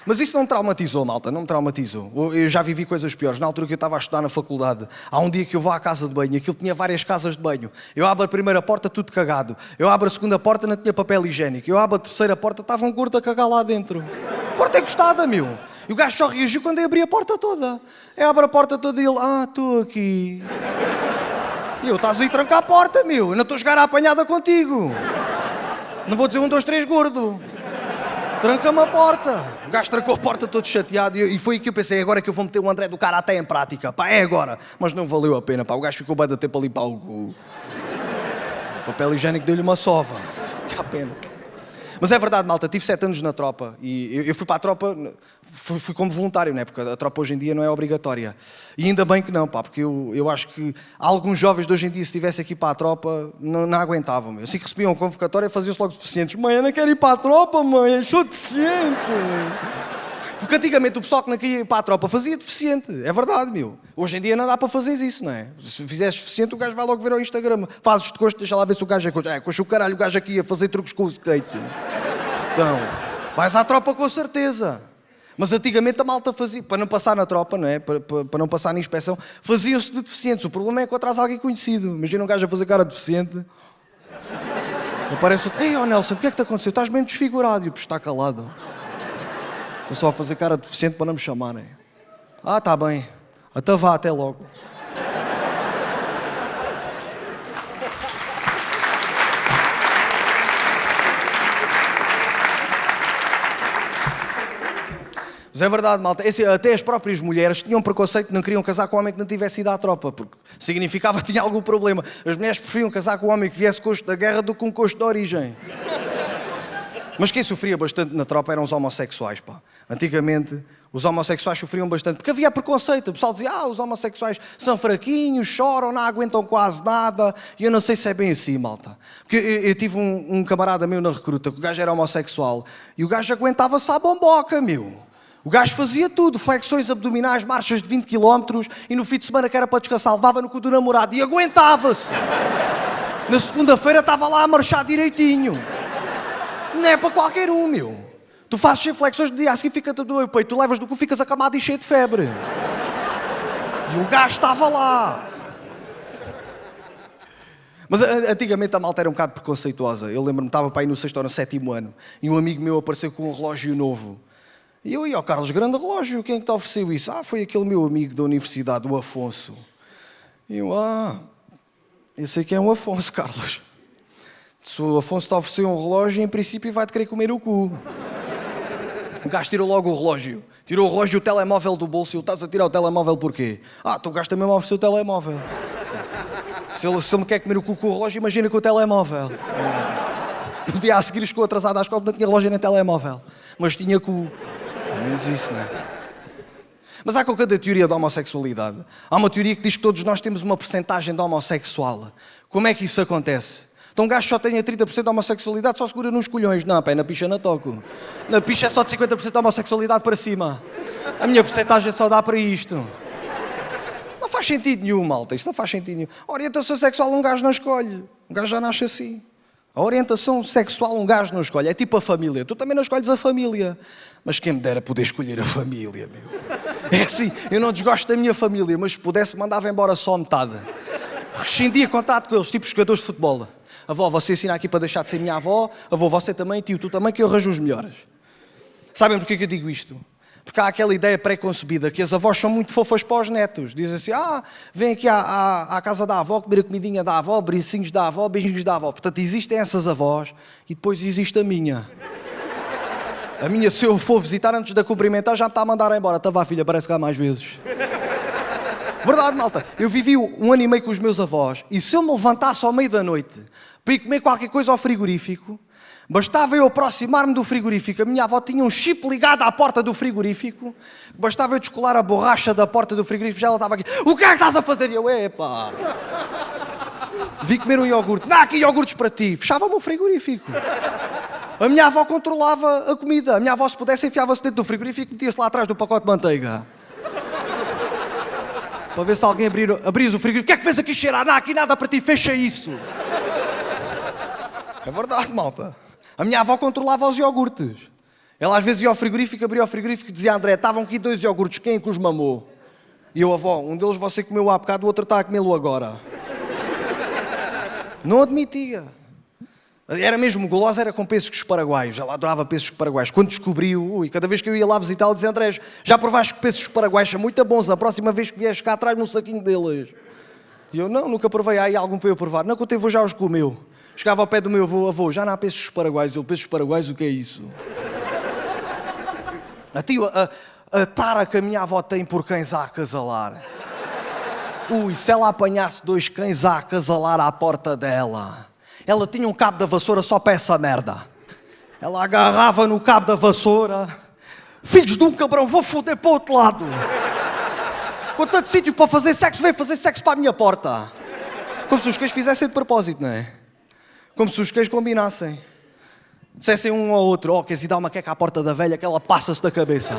Mas isso não me traumatizou, malta, não me traumatizou. Eu já vivi coisas piores. Na altura que eu estava a estudar na faculdade, há um dia que eu vou à casa de banho, aquilo tinha várias casas de banho. Eu abro a primeira porta, tudo cagado. Eu abro a segunda porta, não tinha papel higiênico. Eu abro a terceira porta, estava um gordo a cagar lá dentro. A porta é encostada, meu. E o gajo só reagiu quando eu abri a porta toda. Eu abro a porta toda e ele, estou aqui. E eu, estás aí a trancar a porta, meu. Eu não estou a jogar à apanhada contigo. Não vou dizer 1, 2, 3, gordo. Tranca-me a porta. O gajo trancou a porta todo chateado e foi aí que eu pensei, agora é que eu vou meter o André do Karaté em prática. Pá, é agora. Mas não valeu a pena, pá. O gajo ficou bem a tempo a limpar o cu. O papel higiênico deu-lhe uma sova. Que a pena. Mas é verdade, malta, tive 7 anos na tropa e eu fui para a tropa, fui como voluntário, né? Porque a tropa hoje em dia não é obrigatória. E ainda bem que não, pá, porque eu acho que alguns jovens de hoje em dia, se estivesse aqui para a tropa, não aguentavam, meu. Assim que recebiam convocatória, faziam-se logo deficientes. Mãe, eu não quero ir para a tropa, mãe, eu sou deficiente. Porque antigamente o pessoal que não queria ir para a tropa fazia deficiente, é verdade, meu. Hoje em dia não dá para fazer isso, não é? Se fizeres deficiente, o gajo vai logo ver ao Instagram. Fazes de costo, deixa lá ver se o gajo é coxo. É, coxo o caralho, o gajo aqui a fazer truques com o skate. Então, vais à tropa com certeza. Mas antigamente a malta fazia, para não passar na tropa, não é? Para não passar na inspeção, faziam-se de deficientes. O problema é que atrás alguém conhecido. Imagina um gajo a fazer cara de deficiente. Aparece outro, ei, Nelson, o que é que te aconteceu? Estás bem desfigurado. E eu, está calado. Estou só a fazer cara de deficiente para não me chamarem. Está bem. Até vá, até logo. Mas é verdade, malta. Até as próprias mulheres tinham preconceito, não queriam casar com um homem que não tivesse ido à tropa, porque significava que tinha algum problema. As mulheres preferiam casar com um homem que viesse coxo da guerra do que um coxo de origem. Mas quem sofria bastante na tropa eram os homossexuais, pá. Antigamente, os homossexuais sofriam bastante, porque havia preconceito. O pessoal dizia, os homossexuais são fraquinhos, choram, não aguentam quase nada. E eu não sei se é bem assim, malta. Porque eu tive um camarada meu na recruta, que o gajo era homossexual, e o gajo aguentava-se à bomboca, meu. O gajo fazia tudo, flexões abdominais, marchas de 20 km, e no fim de semana que era para descansar, levava no cu do namorado e aguentava-se. Na segunda-feira estava lá a marchar direitinho. Não é para qualquer um, meu. Tu fazes 100 flexões, no dia a seguir fica-te a doer o peito, tu levas do cu, ficas acamado e cheio de febre. E o gajo estava lá. Mas antigamente a malta era um bocado preconceituosa. Eu lembro-me, estava para ir no 6º ou no 7º ano, e um amigo meu apareceu com um relógio novo. E eu ia ao Carlos, grande relógio, quem é que te ofereceu isso? Foi aquele meu amigo da universidade, o Afonso. E eu, Eu sei que é um Afonso, Carlos. Se o Afonso te oferecer um relógio, em princípio vai-te querer comer o cu. O gajo tirou logo o relógio. Tirou o relógio e o telemóvel do bolso. E estás a tirar o telemóvel porquê? Tu gajo também me ofereceu o telemóvel. Se ele me quer comer o cu com o relógio, imagina com o telemóvel. No dia a seguir chegou atrasado à escola, não tinha relógio nem telemóvel. Mas tinha cu. Ao menos isso, não é? Mas há qualquer teoria da homossexualidade. Há uma teoria que diz que todos nós temos uma percentagem de homossexual. Como é que isso acontece? Então um gajo só tem 30% de homossexualidade, só segura nos colhões. Não, pá, na picha não toco. Na picha é só de 50% de homossexualidade para cima. A minha percentagem só dá para isto. Não faz sentido nenhum, malta. Isto não faz sentido nenhum. A orientação sexual um gajo não escolhe. Um gajo já nasce assim. A orientação sexual um gajo não escolhe. É tipo a família. Tu também não escolhes a família. Mas quem me dera poder escolher a família, meu. É assim, eu não desgosto da minha família, mas se pudesse mandava embora só metade. Rescindia contrato com eles, tipo jogadores de futebol. Avó, você ensina aqui para deixar de ser minha avó. Avô, você também, tio, tu também, que eu arranjo os melhores. Sabem porquê que eu digo isto? Porque há aquela ideia pré-concebida que as avós são muito fofas para os netos. Dizem assim, vem aqui à casa da avó, comer a comidinha da avó, bricinhos da avó, beijinhos da avó. Portanto, existem essas avós e depois existe a minha. A minha, se eu for visitar antes de a cumprimentar, já me está a mandar embora. Então vá, filha, parece que há mais vezes. Verdade, malta. Eu vivi 1 ano e meio com os meus avós e se eu me levantasse ao meio da noite para ir comer qualquer coisa ao frigorífico, bastava eu aproximar-me do frigorífico. A minha avó tinha um chip ligado à porta do frigorífico. Bastava eu descolar a borracha da porta do frigorífico. Já ela estava aqui. O que é que estás a fazer? E eu, epá. Vi comer um iogurte. Não, aqui iogurtes para ti. Fechava-me o frigorífico. A minha avó controlava a comida. A minha avó, se pudesse, enfiava-se dentro do frigorífico e metia-se lá atrás do pacote de manteiga. Para ver se alguém abria o frigorífico. O que é que fez aqui cheirar? Não, aqui nada para ti. Fecha isso. É verdade, malta. A minha avó controlava os iogurtes. Ela às vezes ia ao frigorífico, abria o frigorífico e dizia, André, estavam aqui 2 iogurtes, quem é que os mamou? E eu, avó, um deles você comeu há bocado, o outro está a comê-lo agora. Não admitia. Era mesmo gulosa, era com pêssegos paraguaios. Ela adorava pêssegos paraguaios. Quando descobriu, cada vez que eu ia lá visitar, ela dizia, André, já provaste que pêssegos paraguaios são muito bons, a próxima vez que vieres cá, traz-me um saquinho deles. E eu, não, nunca provei, há aí algum para eu provar. Não, que o teu avô já os comeu. Chegava ao pé do meu avô, já não há pêssegos paraguaios. Eu, pêssegos paraguaios, o que é isso? A tara que a minha avó tem por cães a acasalar. Se ela apanhasse 2 cães a acasalar à porta dela, ela tinha um cabo da vassoura só para essa merda. Ela agarrava no cabo da vassoura. Filhos de um cabrão, vou foder para o outro lado. Com tanto sítio para fazer sexo, vem fazer sexo para a minha porta. Como se os cães fizessem de propósito, não é? Como se os cães combinassem. Dissessem um ao outro, queres ir dar uma queca à porta da velha que ela passa-se da cabeça.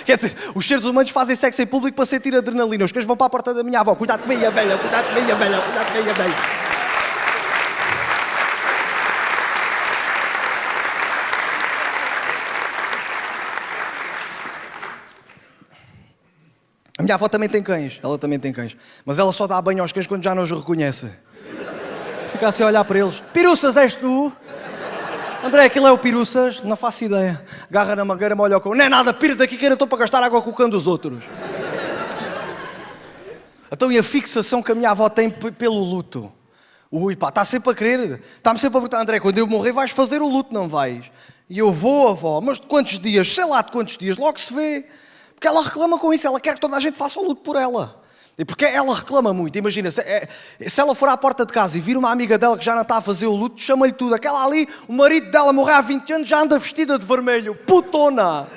Quer dizer, os seres humanos fazem sexo em público para sentir adrenalina. Os cães vão para a porta da minha avó. Cuidado com a minha velha, cuidado com a minha velha, cuidado com a minha velha. A minha avó também tem cães, ela também tem cães. Mas ela só dá banho aos cães quando já não os reconhece. Fica assim a olhar para eles. Piruças, és tu? André, aquilo é o Piruças? Não faço ideia. Agarra na mangueira, molha o cão. Não é nada, pira daqui que eu não estou para gastar água com o cão dos outros. Então, e a fixação que a minha avó tem pelo luto? Está sempre a querer. Está-me sempre a perguntar, André, quando eu morrer vais fazer o luto, não vais? E eu vou, avó, mas de quantos dias? Sei lá de quantos dias, logo se vê. Porque ela reclama com isso, ela quer que toda a gente faça o luto por ela. E porque ela reclama muito, imagina, se ela for à porta de casa e vir uma amiga dela que já não está a fazer o luto, chama-lhe tudo. Aquela ali, o marido dela morreu há 20 anos, já anda vestida de vermelho. Putona!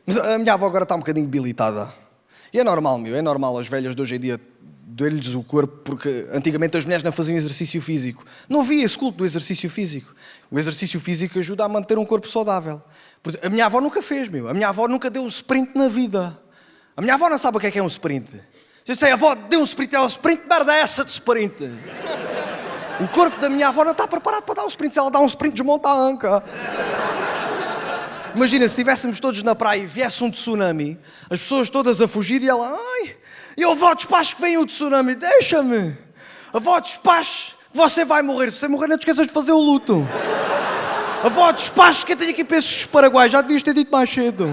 Mas a minha avó agora está um bocadinho debilitada. E é normal, é normal as velhas de hoje em dia doer-lhes o corpo, porque antigamente as mulheres não faziam exercício físico. Não havia esse culto do exercício físico. O exercício físico ajuda a manter um corpo saudável. A minha avó nunca fez, A minha avó nunca deu um sprint na vida. A minha avó não sabe o que é um sprint. Eu sei, a avó deu um sprint, ela sprint, merda é essa de sprint. O corpo da minha avó não está preparado para dar um sprint. Se ela dá um sprint, desmonta a anca. Imagina, se estivéssemos todos na praia e viesse um tsunami, as pessoas todas a fugir e ela... Ai, eu avó, despacho que vem o tsunami, deixa-me. Avó, despacho, você vai morrer. Se você morrer, não te esqueças de fazer o luto. Avó, despacho que eu tenho aqui pêssegos paraguaios. Já devias ter dito mais cedo.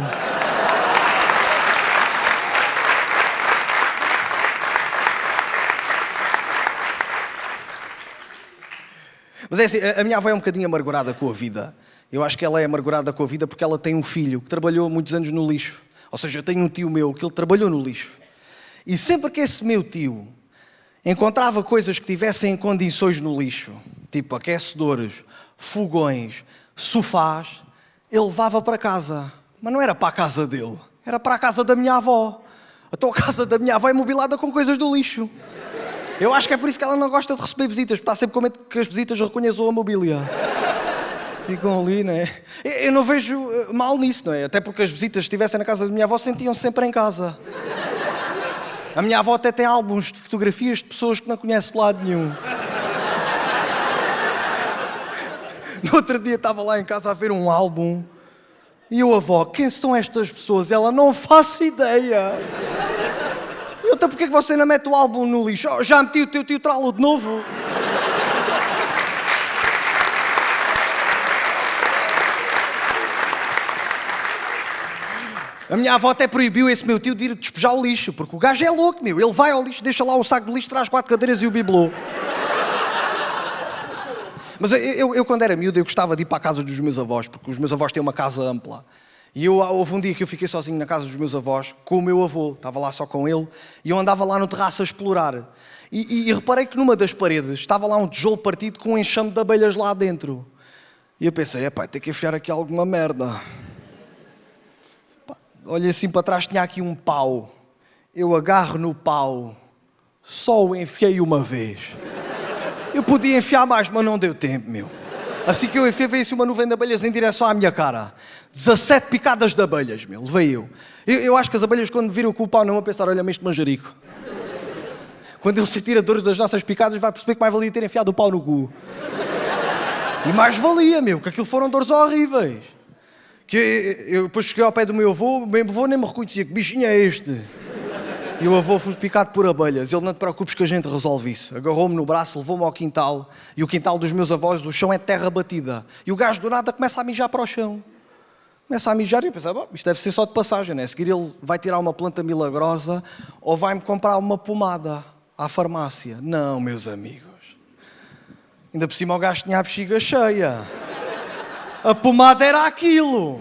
Mas é assim, a minha avó é um bocadinho amargurada com a vida. Eu acho que ela é amargurada com a vida porque ela tem um filho que trabalhou muitos anos no lixo. Ou seja, eu tenho um tio meu que ele trabalhou no lixo. E sempre que esse meu tio encontrava coisas que tivessem em condições no lixo, tipo aquecedores, fogões, sofás, ele levava para casa. Mas não era para a casa dele, era para a casa da minha avó. Então a casa da minha avó é mobilada com coisas do lixo. Eu acho que é por isso que ela não gosta de receber visitas, porque está sempre com medo que as visitas reconheçam a mobília. Ficam ali, não é? Eu não vejo mal nisso, não é? Até porque as visitas, se estivessem na casa da minha avó, sentiam-se sempre em casa. A minha avó até tem álbuns de fotografias de pessoas que não conhece de lado nenhum. No outro dia estava lá em casa a ver um álbum e eu, avó, quem são estas pessoas? Ela, não faço ideia. Eu, então porquê que você não mete o álbum no lixo? Oh, já meti o teu tio Tralo de novo. A minha avó até proibiu esse meu tio de ir despejar o lixo, porque o gajo é louco, meu. Ele vai ao lixo, deixa lá o saco de lixo, traz 4 cadeiras e o bibelô. Mas eu, quando era miúdo, eu gostava de ir para a casa dos meus avós, porque os meus avós têm uma casa ampla. E houve um dia que eu fiquei sozinho na casa dos meus avós, com o meu avô, estava lá só com ele, e eu andava lá no terraço a explorar. E reparei que numa das paredes estava lá um tijolo partido com um enxame de abelhas lá dentro. E eu pensei, epá, tem que enfiar aqui alguma merda. Olhei assim para trás, tinha aqui um pau. Eu agarro no pau, só o enfiei uma vez. Eu podia enfiar mais, mas não deu tempo, meu. Assim que eu enfiei, veio-se uma nuvem de abelhas em direção à minha cara. 17 picadas de abelhas, meu, levei eu. Eu acho que as abelhas, quando viram com o pau, não vão pensar, olha-me este manjarico. Quando ele sentir a dor das nossas picadas, vai perceber que mais valia ter enfiado o pau no cu. E mais valia, meu, que aquilo foram dores horríveis. Que eu depois cheguei ao pé do meu avô nem me reconhecia, que bichinho é este? E o avô foi picado por abelhas. Ele, não te preocupes que a gente resolve isso. Agarrou-me no braço, levou-me ao quintal. E o quintal dos meus avós, o chão é de terra batida. E o gajo do nada começa a mijar para o chão. Começa a mijar e eu pensava, isto deve ser só de passagem, né? A seguir ele vai tirar uma planta milagrosa ou vai-me comprar uma pomada à farmácia. Não, meus amigos. Ainda por cima o gajo tinha a bexiga cheia. A pomada era aquilo.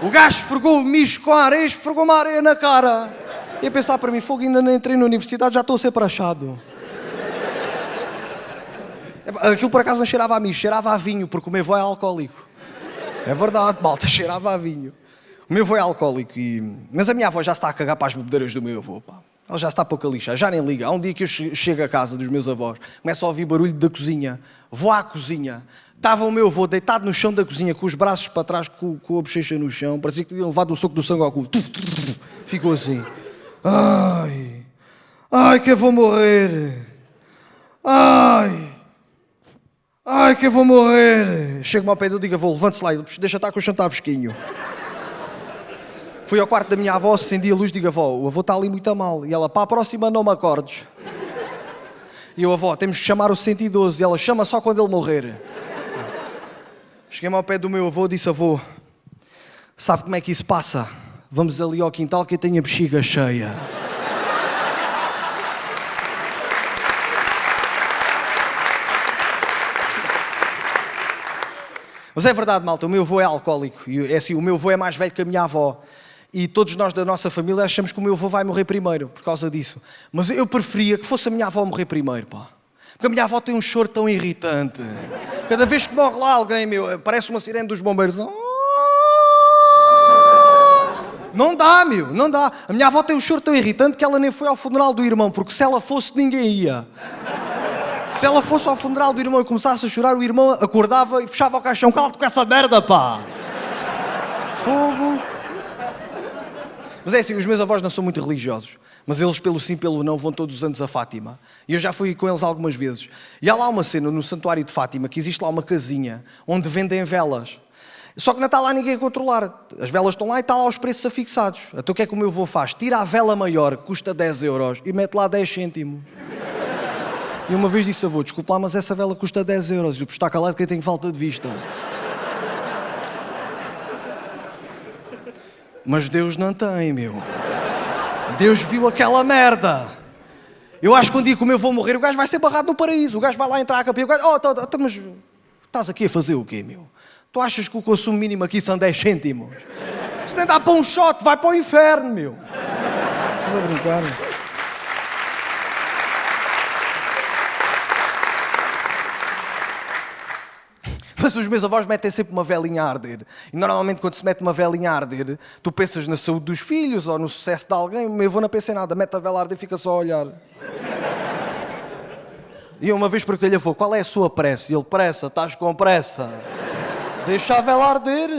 O gajo esfregou o mijo com a areia, esfregou-me a areia na cara. E a pensar para mim, fogo, ainda não entrei na universidade, já estou a ser prachado. Aquilo por acaso não cheirava a mijo, cheirava a vinho, porque o meu avô é alcoólico. É verdade, malta, cheirava a vinho. O meu avô é alcoólico, mas a minha avó já está a cagar para as bebedeiras do meu avô, pá. Ela já está pouco a lixar, já nem liga. Há um dia que eu chego a casa dos meus avós, começo a ouvir barulho da cozinha, vou à cozinha. Estava o meu avô deitado no chão da cozinha, com os braços para trás, com a bochecha no chão. Parecia que tinha levado um soco do Sangoku. Ficou assim. Ai, que eu vou morrer. Ai, que eu vou morrer. Chego-me ao pé dele e digo, avô, levante-se lá. Deixa estar que o chão está fresquinho. Fui ao quarto da minha avó, acendi a luz e digo, avó, o avô está ali muito a mal. E ela, para a próxima não me acordes. E eu, avó, temos que chamar o 112. E ela, chama só quando ele morrer. Cheguei-me ao pé do meu avô e disse, avô, sabe como é que isso passa? Vamos ali ao quintal que eu tenho a bexiga cheia. Mas é verdade, malta, o meu avô é alcoólico. É assim, o meu avô é mais velho que a minha avó. E todos nós da nossa família achamos que o meu avô vai morrer primeiro, por causa disso. Mas eu preferia que fosse a minha avó morrer primeiro, pá. Porque a minha avó tem um choro tão irritante. Cada vez que morre lá alguém, meu, parece uma sirene dos bombeiros. Não dá, meu, não dá. A minha avó tem um choro tão irritante que ela nem foi ao funeral do irmão, porque se ela fosse, ninguém ia. Se ela fosse ao funeral do irmão e começasse a chorar, o irmão acordava e fechava o caixão. Cala-te com essa merda, pá! Fogo! Mas é assim, os meus avós não são muito religiosos, mas eles, pelo sim, pelo não, vão todos os anos a Fátima. E eu já fui com eles algumas vezes. E há lá uma cena no Santuário de Fátima, que existe lá uma casinha, onde vendem velas. Só que não está lá ninguém a controlar. As velas estão lá e está lá os preços afixados. Então o que é que o meu avô faz? Tira a vela maior, que custa 10 euros, e mete lá 10 cêntimos. E uma vez disse, avô, desculpa lá, mas essa vela custa 10 euros. E eu, está calado que eu tenho falta de vista. Mas Deus não tem, meu. Deus viu aquela merda. Eu acho que um dia que o meu avô morrer, o gajo vai ser barrado no paraíso. O gajo vai lá entrar a capinha, o gajo... mas estás aqui a fazer o quê, meu? Tu achas que o consumo mínimo aqui são 10 cêntimos? Se nem dá para um shot, vai para o inferno, meu. Estás a brincar? Mas os meus avós metem sempre uma velinha a arder. E normalmente quando se mete uma velinha a arder, tu pensas na saúde dos filhos ou no sucesso de alguém. O meu avô não pensa em nada, mete a vela a arder e fica só a olhar. E eu uma vez perguntei-lhe, avô, qual é a sua pressa? E ele, pressa, estás com pressa. Deixa a vela arder.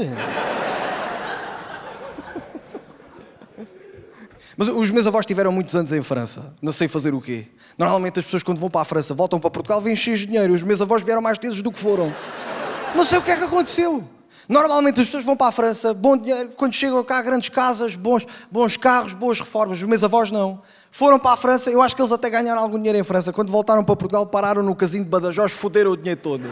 Mas os meus avós tiveram muitos anos em França. Não sei fazer o quê. Normalmente as pessoas quando vão para a França voltam para Portugal vêm cheios de dinheiro. Os meus avós vieram mais vezes do que foram. Não sei o que é que aconteceu. Normalmente as pessoas vão para a França, bom dinheiro, quando chegam cá, grandes casas, bons carros, boas reformas. Os meus avós não. Foram para a França, eu acho que eles até ganharam algum dinheiro em França. Quando voltaram para Portugal, pararam no casino de Badajoz, foderam o dinheiro todo.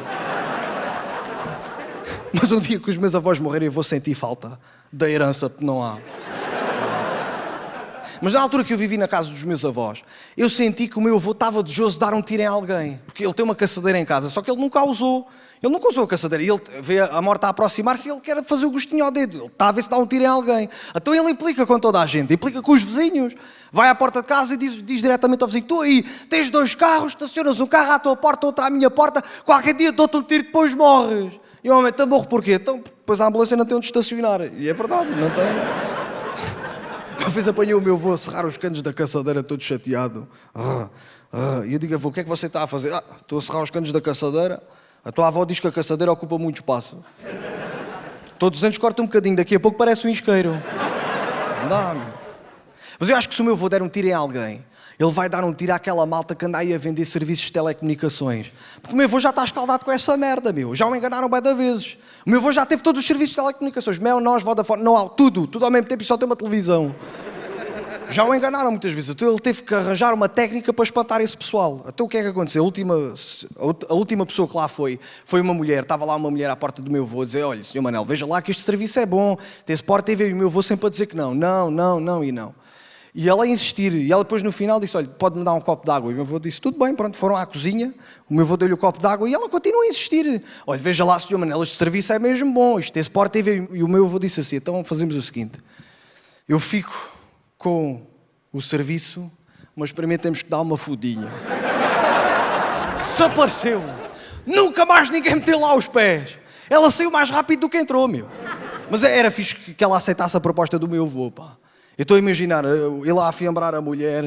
Mas um dia que os meus avós morrerem, eu vou sentir falta da herança que não há. Mas na altura que eu vivi na casa dos meus avós, eu senti que o meu avô estava desejoso de dar um tiro em alguém. Porque ele tem uma caçadeira em casa, só que ele nunca a usou. Ele nunca usou a caçadeira. E ele vê a morte a aproximar-se e ele quer fazer o gostinho ao dedo. Ele está a ver se dá um tiro em alguém. Então ele implica com toda a gente, implica com os vizinhos. Vai à porta de casa e diz diretamente ao vizinho, tu aí tens 2 carros, estacionas um carro à tua porta, outro à minha porta, qualquer dia dou-te um tiro e depois morres. E o homem, então morro porquê? Então, depois a ambulância não tem onde estacionar. E é verdade, não tem. Uma vez apanhei o meu avô a serrar os canos da caçadeira todo chateado. E eu digo, avô, o que é que você está a fazer? Estou a serrar os canos da caçadeira. A tua avó diz que a caçadeira ocupa muito espaço. Todos os anos corta um bocadinho, daqui a pouco parece um isqueiro. Não dá, meu. Mas eu acho que se o meu avô der um tiro em alguém, ele vai dar um tiro àquela malta que anda aí a vender serviços de telecomunicações. Porque o meu avô já está escaldado com essa merda, meu. Já o enganaram bué de vezes. O meu avô já teve todos os serviços de telecomunicações. Mel, nós, Vodafone, não há tudo ao mesmo tempo e só tem uma televisão. Já o enganaram muitas vezes. Então ele teve que arranjar uma técnica para espantar esse pessoal. Então o que é que aconteceu? A última pessoa que lá foi uma mulher. Estava lá uma mulher à porta do meu avô a dizer, olha, senhor Manel, veja lá que este serviço é bom. Tem Sport TV. E o meu avô sempre a dizer que não. E ela a insistir. E ela depois no final disse, olha, pode-me dar um copo de água. E o meu avô disse, tudo bem, pronto, foram à cozinha. O meu avô deu-lhe o copo de água e ela continua a insistir. Olha, veja lá, senhor Manel, este serviço é mesmo bom. Isto tem Sport TV. E o meu avô disse assim, então fazemos o seguinte. Eu fico com o serviço, mas primeiro temos que dar uma fodinha. Desapareceu. Nunca mais ninguém meteu lá os pés. Ela saiu mais rápido do que entrou, meu. Mas era fixe que ela aceitasse a proposta do meu avô, pá. Eu estou a imaginar, ele lá a afiambrar a mulher,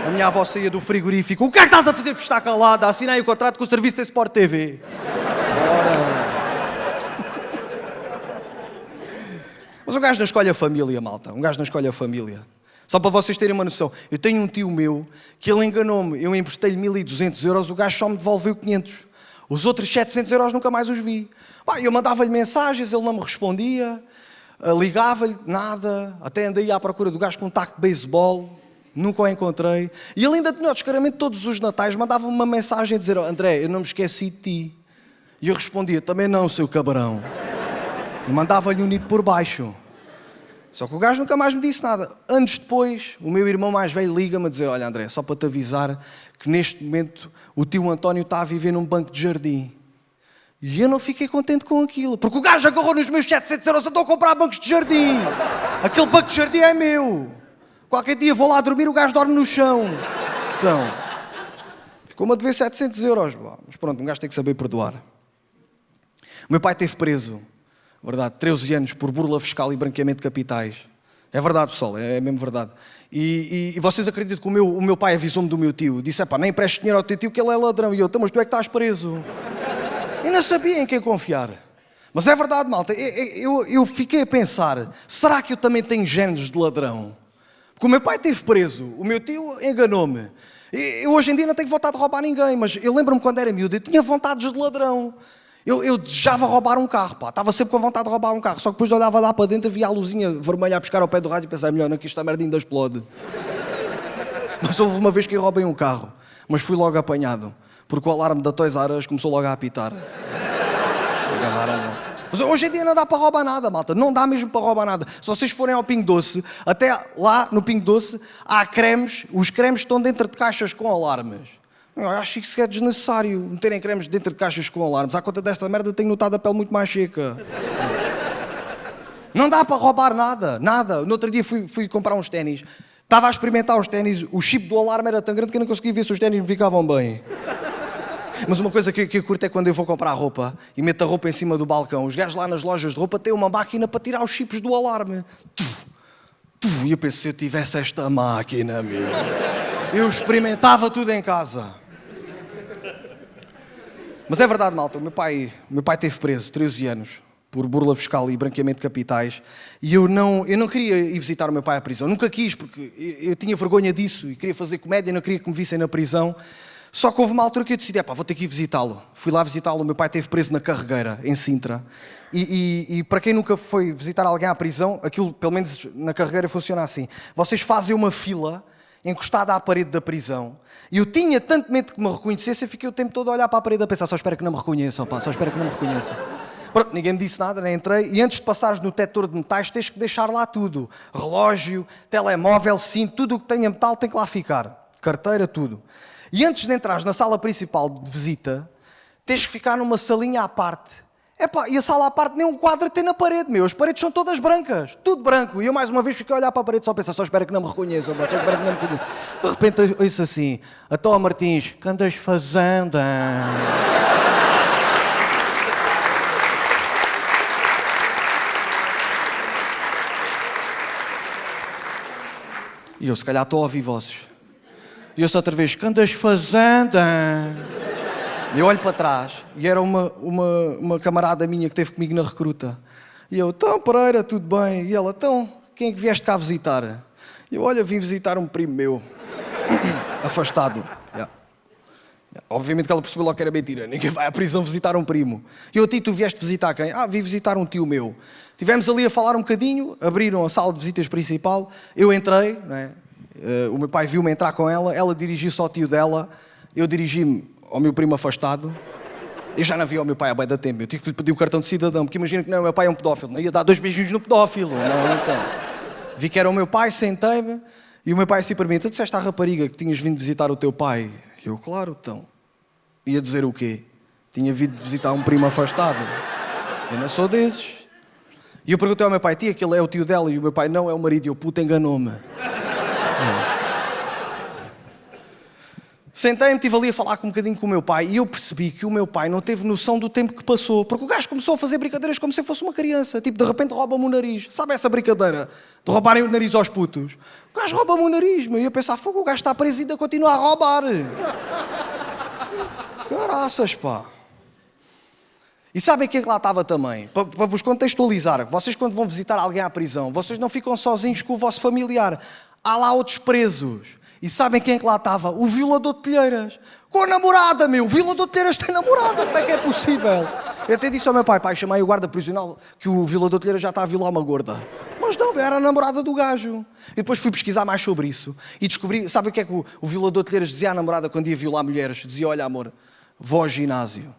a minha avó saía do frigorífico. O que é que estás a fazer por estar calada? Assinei o contrato com o serviço da Sport TV. Bora. Mas um gajo não escolhe a família, malta. Um gajo não escolhe a família. Só para vocês terem uma noção. Eu tenho um tio meu que ele enganou-me. Eu emprestei-lhe 1.200 euros, o gajo só me devolveu 500. Os outros 700 euros nunca mais os vi. Eu mandava-lhe mensagens, ele não me respondia. Ligava-lhe, nada. Até andei à procura do gajo com um taco de beisebol. Nunca o encontrei. E ele ainda tinha o descaramento todos os natais. Mandava-me uma mensagem a dizer, André, eu não me esqueci de ti. E eu respondia, também não, seu cabrão. E mandava-lhe um nido por baixo. Só que o gajo nunca mais me disse nada. Anos depois, o meu irmão mais velho liga-me a dizer, olha André, só para te avisar que neste momento o tio António está a viver num banco de jardim. E eu não fiquei contente com aquilo, porque o gajo agarrou nos meus 700 euros, eu estou a comprar bancos de jardim. Aquele banco de jardim é meu. Qualquer dia vou lá dormir, o gajo dorme no chão. Então, ficou-me a dever 700 euros. Mas pronto, um gajo tem que saber perdoar. O meu pai esteve preso, verdade, 13 anos por burla fiscal e branqueamento de capitais. É verdade, pessoal, é mesmo verdade. E vocês acreditam que o meu pai avisou-me do meu tio, disse, nem empreste dinheiro ao teu tio que ele é ladrão. E eu, mas tu é que estás preso. Eu não sabia em quem confiar. Mas é verdade, malta, eu fiquei a pensar, será que eu também tenho genes de ladrão? Porque o meu pai esteve preso, o meu tio enganou-me. Eu hoje em dia não tenho vontade de roubar ninguém, mas eu lembro-me quando era miúdo, eu tinha vontades de ladrão. Eu desejava roubar um carro, pá. Estava sempre com vontade de roubar um carro. Só que depois olhava lá para dentro e via a luzinha vermelha a pescar ao pé do rádio e pensava, melhor não, que esta merda ainda explode. Mas houve uma vez que eu roubei um carro, mas fui logo apanhado, porque o alarme da Toys R Us começou logo a apitar. Mas hoje em dia não dá para roubar nada, malta. Não dá mesmo para roubar nada. Se vocês forem ao Pingo Doce, até lá no Pingo Doce, há cremes. Os cremes estão dentro de caixas com alarmes. Eu acho que isso é desnecessário, meterem cremes dentro de caixas com alarmes. À conta desta merda tenho notado a pele muito mais seca. Não dá para roubar nada, nada. No outro dia fui comprar uns ténis. Estava a experimentar os ténis, o chip do alarme era tão grande que eu não conseguia ver se os ténis me ficavam bem. Mas uma coisa que eu curto é quando eu vou comprar roupa e meto a roupa em cima do balcão. Os gajos lá nas lojas de roupa têm uma máquina para tirar os chips do alarme. E eu penso, se eu tivesse esta máquina, meu, eu experimentava tudo em casa. Mas é verdade, malta, o meu pai esteve preso 13 anos por burla fiscal e branqueamento de capitais, e eu não queria ir visitar o meu pai à prisão. Nunca quis, porque eu tinha vergonha disso e queria fazer comédia e não queria que me vissem na prisão. Só que houve uma altura que eu decidi, vou ter que ir visitá-lo. Fui lá visitá-lo, o meu pai esteve preso na Carregueira, em Sintra. E para quem nunca foi visitar alguém à prisão, aquilo, pelo menos na Carregueira, funciona assim. Vocês fazem uma fila encostada à parede da prisão. E eu tinha tanto medo que me reconhecesse, eu fiquei o tempo todo a olhar para a parede a pensar, só espero que não me reconheçam, só espero que não me reconheçam. Pronto, ninguém me disse nada, nem entrei. E antes de passares no detector de metais, tens que deixar lá tudo. Relógio, telemóvel, cinto, tudo o que tenha metal tem que lá ficar. Carteira, tudo. E antes de entrares na sala principal de visita, tens que ficar numa salinha à parte. E a sala à parte nem um quadro tem na parede, meu. As paredes são todas brancas. Tudo branco. E eu mais uma vez fiquei a olhar para a parede só a pensar, só espero que não me reconheçam, só espero que não me reconheçam. De repente ouço assim, então Martins, que andas fazendo? E eu, se calhar, estou a ouvir vozes. E eu só outra vez, que andas fazendo? E eu olho para trás e era uma camarada minha que esteve comigo na recruta. E eu, então Pereira, tudo bem? E ela, então, quem é que vieste cá visitar? E eu, olha, vim visitar um primo meu. Afastado. Yeah. Obviamente que ela percebeu logo que era mentira. Ninguém vai à prisão visitar um primo. E eu, tu vieste visitar quem? Vim visitar um tio meu. Tivemos ali a falar um bocadinho, abriram a sala de visitas principal, eu entrei, não é? O meu pai viu-me entrar com ela dirigiu-se ao tio dela, eu dirigi-me ao meu primo afastado. Eu já não vi ao meu pai há bem da tempo, eu tive que lhe pedir o cartão de cidadão, porque imagina que não, o meu pai é um pedófilo, não ia dar 2 beijinhos no pedófilo, não, então. Vi que era o meu pai, sentei-me, e o meu pai assim para mim, tu disseste à rapariga que tinhas vindo visitar o teu pai? Eu, claro, então. Ia dizer o quê? Tinha vindo visitar um primo afastado. Eu não sou desses. E eu perguntei ao meu pai, tia, que ele é o tio dela, e o meu pai, não, é o marido, e eu, puta, enganou-me. Sentei-me, estive ali a falar um bocadinho com o meu pai e eu percebi que o meu pai não teve noção do tempo que passou, porque o gajo começou a fazer brincadeiras como se eu fosse uma criança, tipo, de repente rouba-me o nariz. Sabe essa brincadeira de roubarem o nariz aos putos? O gajo rouba-me o nariz, meu, e eu pensava, fogo, o gajo está preso e ainda continua a roubar. Caraças, pá. E sabem quem é que lá estava também? Para vos contextualizar, vocês quando vão visitar alguém à prisão, vocês não ficam sozinhos com o vosso familiar. Há lá outros presos. E sabem quem é que lá estava? O violador de telheiras. Com a namorada, meu. O violador de telheiras tem namorada. Como é que é possível? Eu até disse ao meu pai, chamei o guarda prisional que o violador de telheiras já está a violar uma gorda. Mas não, era a namorada do gajo. E depois fui pesquisar mais sobre isso. E descobri, sabe o que é que o violador de telheiras dizia à namorada quando ia violar mulheres? Dizia, olha amor, vou ao ginásio.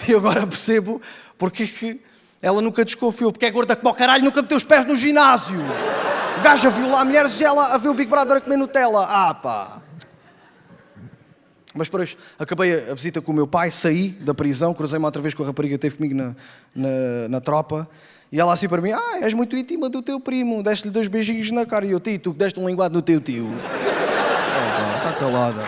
E agora percebo porque que ela nunca desconfiou. Porque é gorda como o caralho, nunca meteu os pés no ginásio. O gajo a violar mulheres e ela a ver o Big Brother a comer Nutella. Pá. Mas depois acabei a visita com o meu pai, saí da prisão, cruzei-me outra vez com a rapariga que esteve comigo na tropa. E ela assim para mim, és muito íntima do teu primo, deste-lhe 2 beijinhos na cara. E eu, tu que deste um linguado no teu tio. Está calada.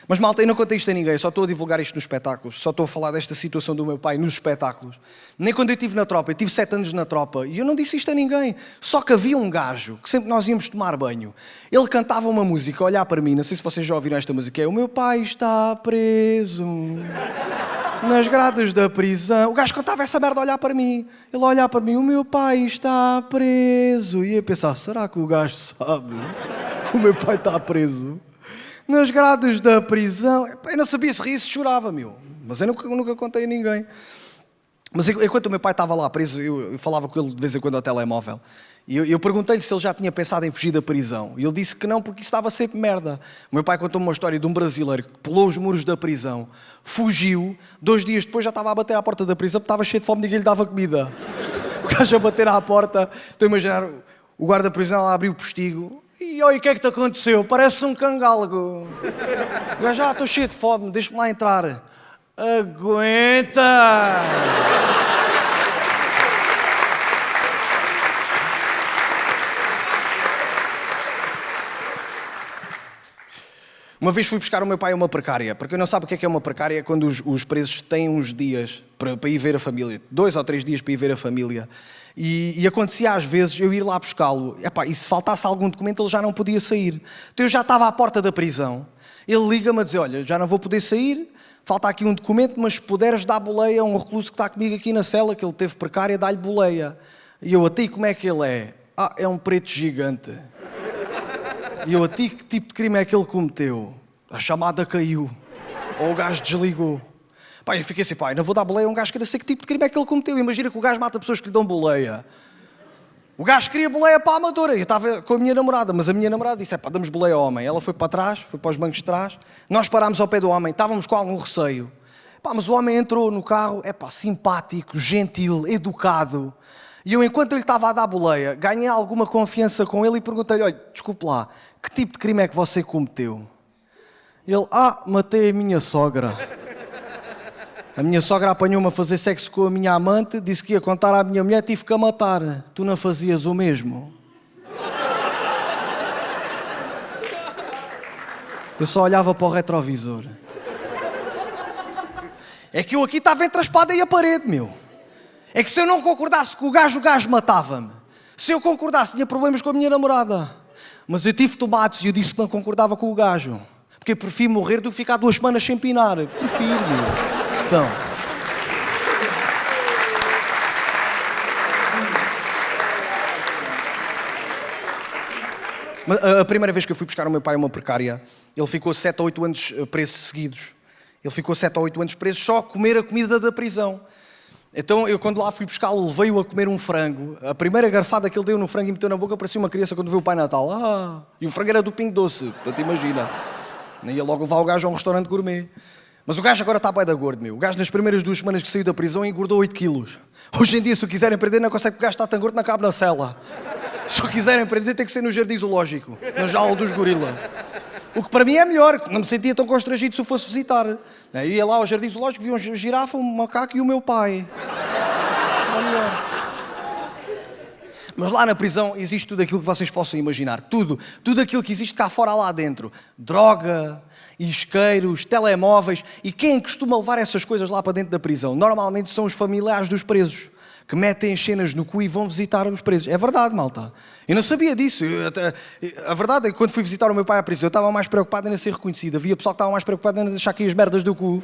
Mas malta, eu não contei isto a ninguém, só estou a divulgar isto nos espetáculos, só estou a falar desta situação do meu pai nos espetáculos. Nem quando eu estive na tropa, eu tive 7 anos na tropa e eu não disse isto a ninguém. Só que havia um gajo que sempre nós íamos tomar banho, ele cantava uma música, a olhar para mim, não sei se vocês já ouviram esta música, é O meu pai está preso nas grades da prisão. O gajo cantava essa merda a olhar para mim, ele a olhar para mim, o meu pai está preso. E eu ia pensar, será que o gajo sabe que o meu pai está preso? Nas grades da prisão. Eu não sabia se ria, se chorava, meu. Mas eu nunca contei a ninguém. Mas enquanto o meu pai estava lá preso, eu falava com ele de vez em quando ao telemóvel. E eu perguntei-lhe se ele já tinha pensado em fugir da prisão. E ele disse que não, porque isso estava sempre merda. O meu pai contou-me uma história de um brasileiro que pulou os muros da prisão, fugiu, 2 dias depois já estava a bater à porta da prisão porque estava cheio de fome, ninguém lhe dava comida. O gajo a bater à porta, estou a imaginar o guarda prisional a abrir o postigo. E oi, o que é que te aconteceu? Parece um cangalgo. O gajo, estou cheio de fome, deixa-me lá entrar. Aguenta! Uma vez fui buscar o meu pai a uma precária. Para quem não sabe o que é uma precária, é quando os presos têm uns dias para ir ver a família. 2 ou 3 dias para ir ver a família. E acontecia às vezes eu ir lá buscá-lo. E se faltasse algum documento ele já não podia sair. Então eu já estava à porta da prisão. Ele liga-me a dizer, olha, já não vou poder sair, falta aqui um documento, mas se puderes dar boleia a um recluso que está comigo aqui na cela, que ele teve precária, dá-lhe boleia. E eu, a ti como é que ele é? É um preto gigante. E eu, a ti que tipo de crime é que ele cometeu? A chamada caiu. Ou o gajo desligou. Pá, eu fiquei assim, pá, não vou dar boleia a um gajo que não sei que tipo de crime é que ele cometeu. Imagina que o gajo mata pessoas que lhe dão boleia. O gajo queria boleia para a amadora. Eu estava com a minha namorada, mas a minha namorada disse, pá, damos boleia ao homem. Ela foi para trás, foi para os bancos de trás. Nós parámos ao pé do homem, estávamos com algum receio. Pá, mas o homem entrou no carro, simpático, gentil, educado. E eu, enquanto ele estava a dar boleia, ganhei alguma confiança com ele e perguntei-lhe, olha, desculpe lá, que tipo de crime é que você cometeu? Ele, matei a minha sogra. A minha sogra apanhou-me a fazer sexo com a minha amante, disse que ia contar à minha mulher, tive que a matar. Tu não fazias o mesmo? Eu só olhava para o retrovisor. É que eu aqui estava entre a espada e a parede, meu. É que se eu não concordasse com o gajo matava-me. Se eu concordasse, tinha problemas com a minha namorada. Mas eu tive tomates e eu disse que não concordava com o gajo. Porque eu prefiro morrer do que ficar 2 semanas sem pinar. Prefiro, meu. Então. A primeira vez que eu fui buscar o meu pai a uma precária, ele ficou 7 ou 8 anos preso seguidos. Ele ficou 7 ou 8 anos preso só a comer a comida da prisão. Então, eu quando lá fui buscá-lo, levei-o a comer um frango. A primeira garfada que ele deu no frango e meteu na boca parecia uma criança quando viu o Pai Natal. E o frango era do Pingo Doce, portanto imagina. Nem ia logo levar o gajo a um restaurante gourmet. Mas o gajo agora está bué da gordo, meu. O gajo nas primeiras 2 semanas que saiu da prisão engordou 8 quilos. Hoje em dia, se o quiserem prender, não consegue porque o gajo está tão gordo, não cabe na cela. Se o quiserem prender, tem que ser no jardim zoológico, na jaula dos gorilas. O que para mim é melhor, não me sentia tão constrangido se o fosse visitar. Eu ia lá ao jardim zoológico, via um girafa, um macaco e o meu pai. É melhor. Mas lá na prisão existe tudo aquilo que vocês possam imaginar. Tudo aquilo que existe cá fora, lá dentro. Droga, isqueiros, telemóveis. E quem costuma levar essas coisas lá para dentro da prisão? Normalmente são os familiares dos presos, que metem as cenas no cu e vão visitar os presos. É verdade, malta. Eu não sabia disso. A verdade é que quando fui visitar o meu pai à prisão, eu estava mais preocupado em ser reconhecido. Havia pessoal que estava mais preocupado em deixar aqui as merdas do cu.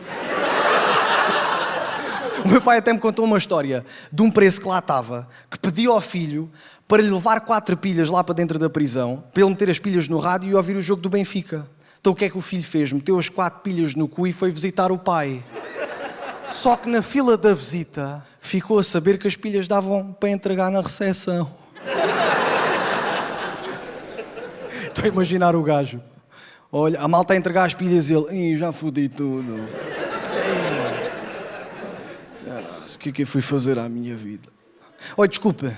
O meu pai até me contou uma história de um preso que lá estava, que pediu ao filho para lhe levar 4 pilhas lá para dentro da prisão, para ele meter as pilhas no rádio e ouvir o jogo do Benfica. Então o que é que o filho fez? Meteu as 4 pilhas no cu e foi visitar o pai. Só que na fila da visita ficou a saber que as pilhas davam para entregar na recepção. Estou a imaginar o gajo. Olha, a malta a entregar as pilhas e ele, já fodi tudo. O que é que eu fui fazer à minha vida? Oi, desculpe.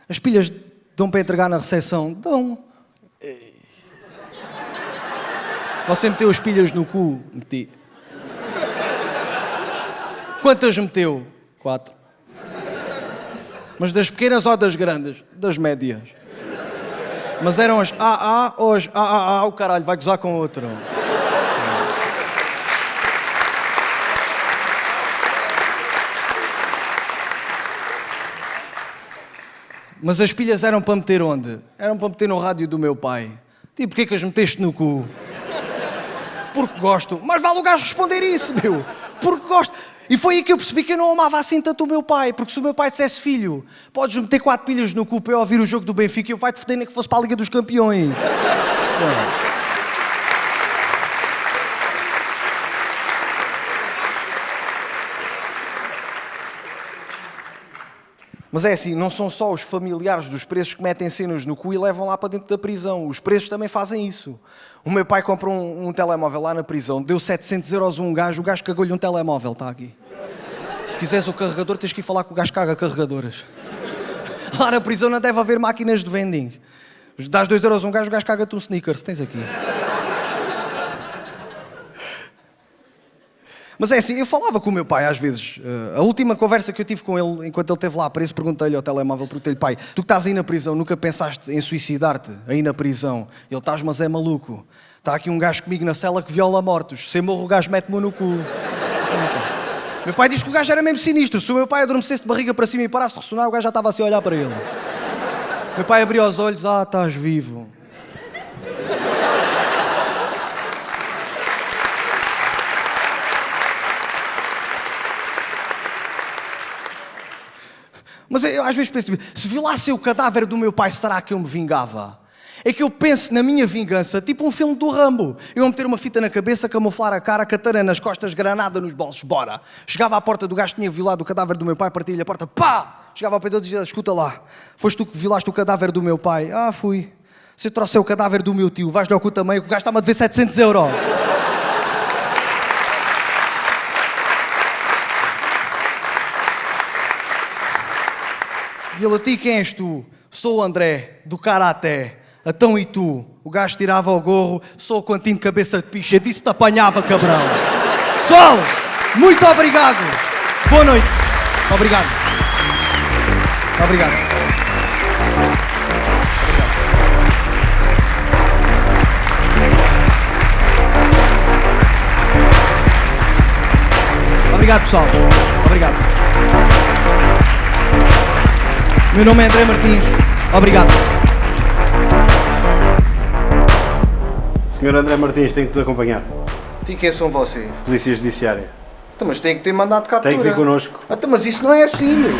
As pilhas dão para entregar na recepção? Dão. Você meteu as pilhas no cu? Meti. Quantas meteu? 4. Mas das pequenas ou das grandes? Das médias. Mas eram as AA ou as AAA? O caralho, vai gozar com outro. Mas as pilhas eram para meter onde? Eram para meter no rádio do meu pai. Tipo, porquê que as meteste no cu? Porque gosto. Mas vale o gajo responder isso, meu. Porque gosto. E foi aí que eu percebi que eu não amava assim tanto o meu pai. Porque se o meu pai dissesse, filho, podes meter 4 pilhas no cu para eu ouvir o jogo do Benfica, eu vai-te foder nem que fosse para a Liga dos Campeões. Mas é assim, não são só os familiares dos presos que metem cenas no cu e levam lá para dentro da prisão. Os presos também fazem isso. O meu pai comprou um telemóvel lá na prisão, deu 700 euros a um gajo, o gajo cagou-lhe um telemóvel, está aqui. Se quiseres o carregador, tens que ir falar com o gajo que caga carregadoras. Lá na prisão não deve haver máquinas de vending. Dás 2 euros a um gajo, o gajo caga-te um sneakers, tens aqui. Mas é assim, eu falava com o meu pai às vezes. A última conversa que eu tive com ele, enquanto ele esteve lá preso, perguntei-lhe ao telemóvel, perguntei-lhe, pai, tu que estás aí na prisão, nunca pensaste em suicidar-te aí na prisão? Ele, estás, mas é maluco. Está aqui um gajo comigo na cela que viola mortos. Se eu morro, o gajo mete-me no cu. Meu pai diz que o gajo era mesmo sinistro. Se o meu pai adormecesse de barriga para cima e parasse de ressonar, o gajo já estava assim a olhar para ele. Meu pai abriu os olhos, estás vivo. Mas eu às vezes penso, se violasse o cadáver do meu pai, será que eu me vingava? É que eu penso na minha vingança, tipo um filme do Rambo. Eu ia meter uma fita na cabeça, camuflar a cara, katana nas costas, granada nos bolsos, bora. Chegava à porta do gajo que tinha violado o cadáver do meu pai, partia-lhe a porta, pá! Chegava ao pé dele e dizia, escuta lá, foste tu que violaste o cadáver do meu pai? Ah, fui. Se eu trouxer o cadáver do meu tio, vais dar o cu também, o gajo está-me a dever 700 euros. E ele, a ti quem és tu? Sou o André, do Karaté. Então e tu? O gajo tirava o gorro, sou o Contino cabeça de picha, disse-te apanhava, cabrão. Pessoal, muito obrigado. Boa noite. Obrigado. Obrigado. Obrigado, pessoal. Obrigado. Meu nome é André Martins. Obrigado. Senhor André Martins, tem que nos acompanhar. E quem são vocês? Polícia Judiciária. Então, mas tem que ter mandado de captura. Tem que vir connosco. Então, mas isso não é assim, meu.